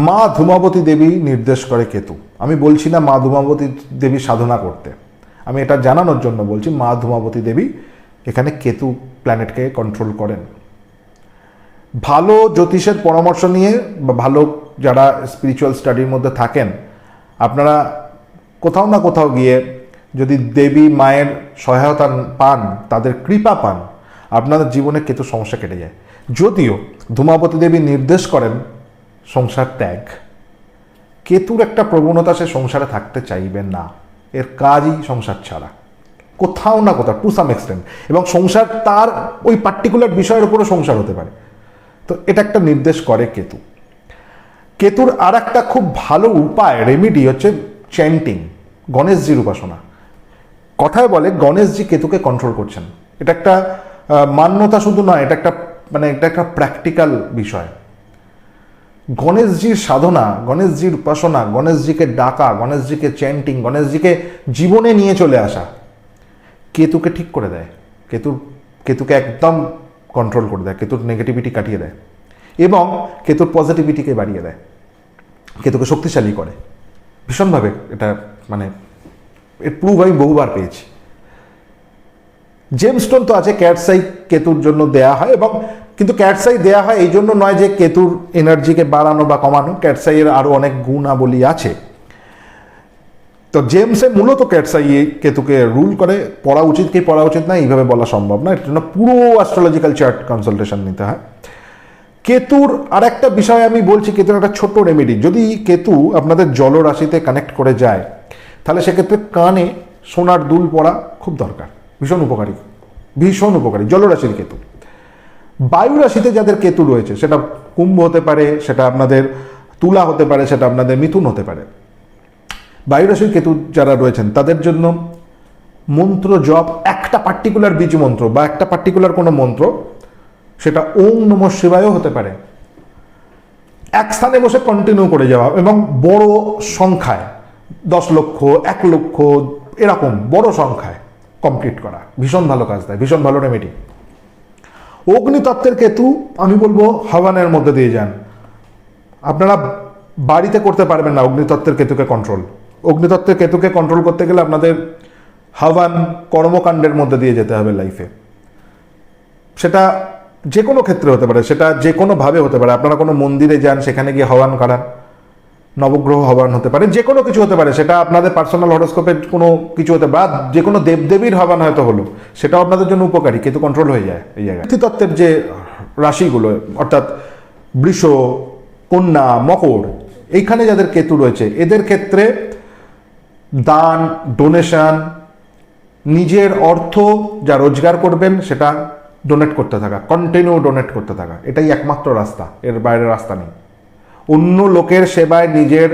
মা ধূমাবতী দেবী নির্দেশ করে কেতু। আমি বলছি না মা ধূমাবতী দেবী সাধনা করতে, আমি এটা জানানোর জন্য বলছি মা ধূমাবতী দেবী এখানে কেতু প্ল্যানেটকে কন্ট্রোল করেন। ভালো জ্যোতিষের পরামর্শ নিয়ে বা ভালো যারা স্পিরিচুয়াল স্টাডির মধ্যে থাকেন, আপনারা কোথাও না কোথাও গিয়ে যদি দেবী মায়ের সহায়তা পান, তাদের কৃপা পান, আপনাদের জীবনে কেতু সমস্যা কেটে যায়। যদিও ধূমাবতী দেবী নির্দেশ করেন সংসার ত্যাগ, কেতুর একটা প্রবণতা, সে সংসারে থাকতে চাইবেন না, এর কাজই সংসার ছাড়া কোথাও না কোথাও টু সাম এক্সটেন্ট, এবং সংসার তার ওই পার্টিকুলার বিষয়ের উপরে সংসার হতে পারে। তো এটা একটা নির্দেশ করে কেতু। কেতুর আর একটা খুব ভালো উপায়, রেমিডি হচ্ছে চ্যান্টিং, গণেশজির উপাসনা। কথায় বলে গণেশজি কেতুকে কন্ট্রোল করছেন, এটা একটা মান্যতা শুধু নয়, এটা একটা প্র্যাকটিক্যাল বিষয়। গণেশজির সাধনা, গণেশজির উপাসনা, গণেশজিকে ডাকা, গণেশজিকে চ্যান্টিং, গণেশজিকে জীবনে নিয়ে চলে আসা কেতুকে ঠিক করে দেয়, কেতুকে একদম কন্ট্রোল করে দেয়, কেতুর নেগেটিভিটি কাটিয়ে দেয় এবং কেতুর পজিটিভিটিকে বাড়িয়ে দেয়, কেতুকে শক্তিশালী করে ভীষণভাবে। এটা মানে এর প্রুফ আমি বহুবার পেয়েছি। জেমস্টোন তো আছে, ক্যাটসাই কেতুর জন্য দেয়া হয়, এবং কিন্তু ক্যাটসাই দেয়া হয় এই জন্য নয় যে কেতুর এনার্জিকে বাড়ানো বা কমানো, ক্যাটসাইয়ের আরও অনেক গুণাবলী আছে। তো জেমসে মূলত ক্যাটসাই কেতুকে রুল করে, পড়া উচিত কি পড়া উচিত না এইভাবে বলা সম্ভব না, এর জন্য পুরো অ্যাস্ট্রোলজিক্যাল চার্ট কনসালটেশন নিতে হয়। কেতুর আর একটা বিষয় আমি বলছি, কেতুর একটা ছোট্ট রেমেডি, যদি কেতু আপনাদের জলরাশিতে কানেক্ট করে যায় তাহলে সেক্ষেত্রে কানে সোনার দুল পরা খুব দরকার, ভীষণ উপকারী, ভীষণ উপকারী জলরাশির কেতু। বায়ু রাশিতে যাদের কেতু রয়েছে, সেটা কুম্ভ হতে পারে, সেটা আপনাদের তুলা হতে পারে, সেটা আপনাদের মিথুন হতে পারে। বায়ু রাশির কেতু যারা রয়েছেন তাদের জন্য মন্ত্র জপ, একটা পার্টিকুলার বীজ মন্ত্র বা একটা পার্টিকুলার কোনো মন্ত্র, সেটা ওম নমঃ শিবায়ও হতে পারে, এক স্থানে বসে কন্টিনিউ করে যাওয়া এবং বড় সংখ্যায় 10 লক্ষ 1 লক্ষ এরকম বড় সংখ্যায় কমপ্লিট করা ভীষণ ভালো কাজ দেয়, ভীষণ ভালো রেমেডি। অগ্নিতত্ত্বের কেতু আমি বলবো হওয়ানের মধ্যে দিয়ে যান। আপনারা বাড়িতে করতে পারবেন না অগ্নিতত্ত্বের কেতুকে কন্ট্রোল। অগ্নিতত্ত্বের কেতুকে কন্ট্রোল করতে গেলে আপনাদের হাওয়ান কর্মকাণ্ডের মধ্যে দিয়ে যেতে হবে লাইফে। সেটা যে কোনো ক্ষেত্রে হতে পারে, সেটা যে কোনোভাবে হতে পারে। আপনারা কোনো মন্দিরে যান, সেখানে গিয়ে হওয়ান করান, নবগ্রহ হওয়ান হতে পারে, যে কোনো কিছু হতে পারে। সেটা আপনাদের পার্সোনাল হরোস্কোপের কোনো কিছু হতে পারে, যে কোনো দেবদেবীর হওয়ান হয়তো হলো, সেটাও আপনাদের জন্য উপকারী, কিন্তু কন্ট্রোল হয়ে যায় এই জায়গায়। তত্ত্বের যে রাশিগুলো অর্থাৎ বৃষ, কন্যা, মকর, এইখানে যাদের কেতু রয়েছে এদের ক্ষেত্রে দান, ডোনেশন, নিজের অর্থ যা রোজগার করবেন সেটা ডোনেট করতে থাকা, কন্টিনিউ ডোনেট করতে থাকা, এটাই একমাত্র রাস্তা, এর বাইরে রাস্তা নেই। অন্য লোকের সেবায় নিজের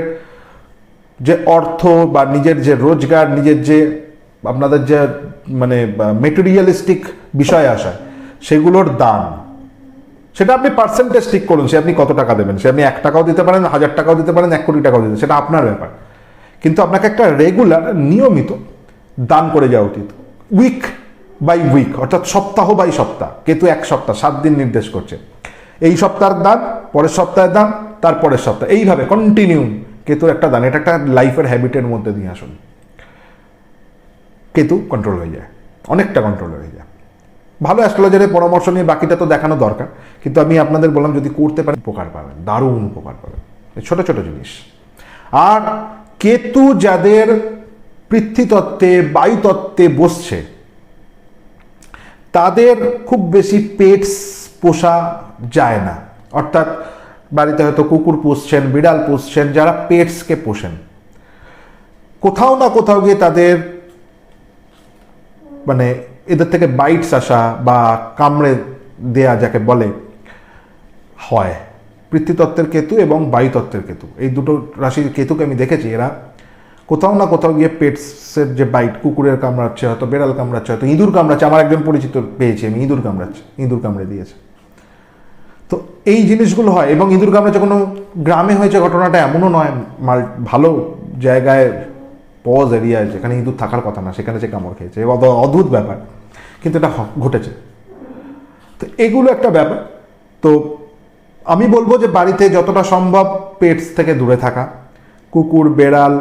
যে অর্থ বা নিজের যে রোজগার, নিজের যে আপনাদের যে মানে মেটেরিয়ালিস্টিক বিষয় আসা, সেগুলোর দান, সেটা আপনি পার্সেন্টেজ ঠিক করুন, সে আপনি কত টাকা দেবেন, সে আপনি 1 টাকাও দিতে পারেন, 1000 টাকাও দিতে পারেন, 1 কোটি টাকাও দিতে, সেটা আপনার ব্যাপার। কিন্তু আপনাকে একটা রেগুলার নিয়মিত দান করে যাওয়া উচিত, উইক বাই উইক, অর্থাৎ সপ্তাহ বাই সপ্তাহ। কেতু 1 সপ্তাহ 7 দিন নির্দেশ করছে, এই সপ্তাহের দান, পরের সপ্তাহের দান, তারপরের সপ্তাহ, এইভাবে কন্টিনিউ কেতুর একটা দান। এটা একটা লাইফের হ্যাবিটের মধ্যে নিয়ে আসুন, কেতু কন্ট্রোল হয়ে যায়, অনেকটা কন্ট্রোল হয়ে যায়। ভালো অ্যাস্ট্রোলজারের পরামর্শ নিয়ে বাকিটা তো দেখানো দরকার, কিন্তু আমি আপনাদের বললাম যদি করতে পারেন উপকার পাবেন, দারুণ উপকার পাবেন, ছোট ছোট জিনিস। আর কেতু যাদের পৃথ্বীতত্ত্বে, বায়ুতত্ত্বে বসছে, তাদের খুব বেশি পেটস পোষা যায় না। অর্থাৎ বাড়িতে হয়তো কুকুর পুষছেন, বিড়াল পুষছেন, যারা পেটসকে পোষেন, কোথাও না কোথাও গিয়ে তাদের মানে এদের থেকে বাইটস আসা বা কামড়ে দেয়া যাকে বলে হয়। পৃথ্বীতত্ত্বের কেতু এবং বায়ুতত্ত্বের কেতু, এই দুটো রাশির কেতুকে আমি দেখেছি, এরা কোথাও না কোথাও গিয়ে পেটসের যে বাইট, কুকুরের কামড়াচ্ছে, হয়তো বেড়াল কামড়াচ্ছে, হয়তো ইঁদুর কামড়াচ্ছে। আমার একজন পরিচিত পেয়েছি আমি, ইঁদুর কামড়াচ্ছে, ইঁদুর কামড়ে দিয়েছে। তো এই জিনিসগুলো হয়। এবং ইঁদুর কামড়াচ্ছে কোনো গ্রামে হয়েছে ঘটনাটা এমনও নয়, ভালো জায়গায়, পজ এরিয়ায় যেখানে ইঁদুর থাকার কথা না, সেখানে সে কামড় খেয়েছে, অদ্ভুত ব্যাপার, কিন্তু এটা ঘটেছে। তো এগুলো একটা ব্যাপার। তো আমি বলবো যে বাড়িতে যতটা সম্ভব পেটস থেকে দূরে থাকা, কুকুর, বেড়াল,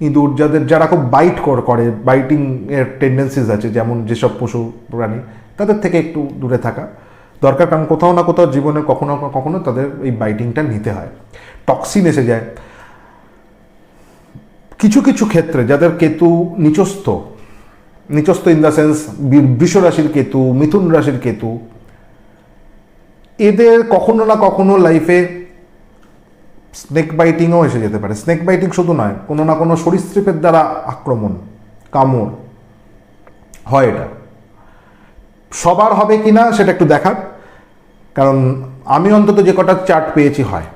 ইঁদুর, যারা খুব বাইট করে, বাইটিং এর টেন্ডেন্সিস আছে, যেমন যেসব পশু প্রাণী, তাদের থেকে একটু দূরে থাকা দরকার। কারণ কোথাও না কোথাও জীবনে কখনো কখনো তাদের এই বাইটিংটা নিতে হয়, টক্সিন এসে যায়। কিছু কিছু ক্ষেত্রে যাদের কেতু নিচস্থ ইন দ্য সেন্স বৃষ রাশির কেতু, মিথুন রাশির কেতু, এদের কখনো না কখনো লাইফে স্নেক বাইটিংও এসে যেতে পারে। স্নেক বাইটিং শুধু নয়, কোনো না কোনো সরীসৃপের দ্বারা আক্রমণ, কামড় হয়। এটা সবার হবে কিনা সেটা একটু দেখার, কারণ আমি অন্তত যে কটা চার্ট পেয়েছি হয়।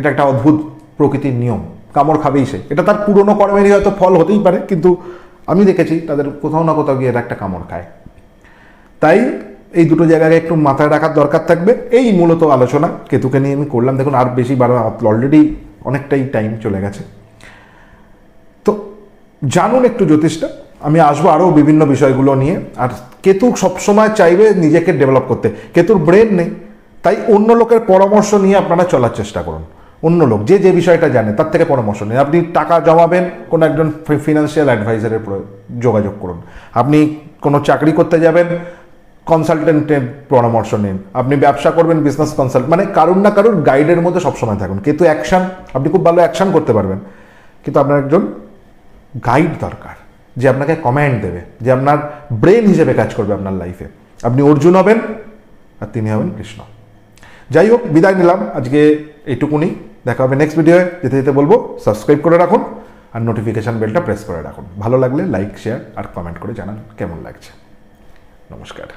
এটা একটা অদ্ভুত প্রকৃতির নিয়ম, কামড় খাবেই সে। এটা তার পুরনো কর্মেরই হয়তো ফল হতেই পারে, কিন্তু আমি দেখেছি তাদের কোথাও না কোথাও গিয়ে একটা কামড় খায়। তাই এই দুটো জায়গায় একটু মাথায় রাখার দরকার থাকবে। এই মূলত আলোচনা কেতুকে নিয়ে আমি করলাম। দেখুন, আর বেশি অলরেডি অনেকটাই টাইম চলে গেছে। তো জানুন একটু জ্যোতিষটা। আমি আসবো আরও বিভিন্ন বিষয়গুলো নিয়ে। আর কেতু সবসময় চাইবে নিজেকে ডেভেলপ করতে। কেতুর ব্রেন নেই, তাই অন্য লোকের পরামর্শ নিয়ে আপনারা চলার চেষ্টা করুন। অন্য লোক যে বিষয়টা জানে তার থেকে পরামর্শ নিন। আপনি টাকা জমাবেন, কোনো একজন ফিনান্সিয়াল অ্যাডভাইজারের যোগাযোগ করুন। আপনি কোনো চাকরি করতে যাবেন, কনসালটেন্টের পরামর্শ নিন। আপনি ব্যবসা করবেন, বিজনেস কনসাল্ট, মানে কারুর না কারুর গাইডের মধ্যে সবসময় থাকুন। কিন্তু অ্যাকশন, আপনি খুব ভালো অ্যাকশন করতে পারবেন, কিন্তু আপনার একজন গাইড দরকার, যে আপনাকে কমান্ড দেবে, যে আপনার ব্রেন হিসেবে কাজ করবে আপনার লাইফে। আপনি অর্জুন হবেন আর তিনি হবেন কৃষ্ণ। যাই হোক, বিদায় নিলাম আজকে এইটুকুনি। দেখা হবে নেক্সট ভিডিওয়ে। যেতে যেতে বলবো সাবস্ক্রাইব করে রাখুন আর নোটিফিকেশান বেলটা প্রেস করে রাখুন। ভালো লাগলে লাইক, শেয়ার আর কমেন্ট করে জানান কেমন লাগছে। নমস্কার।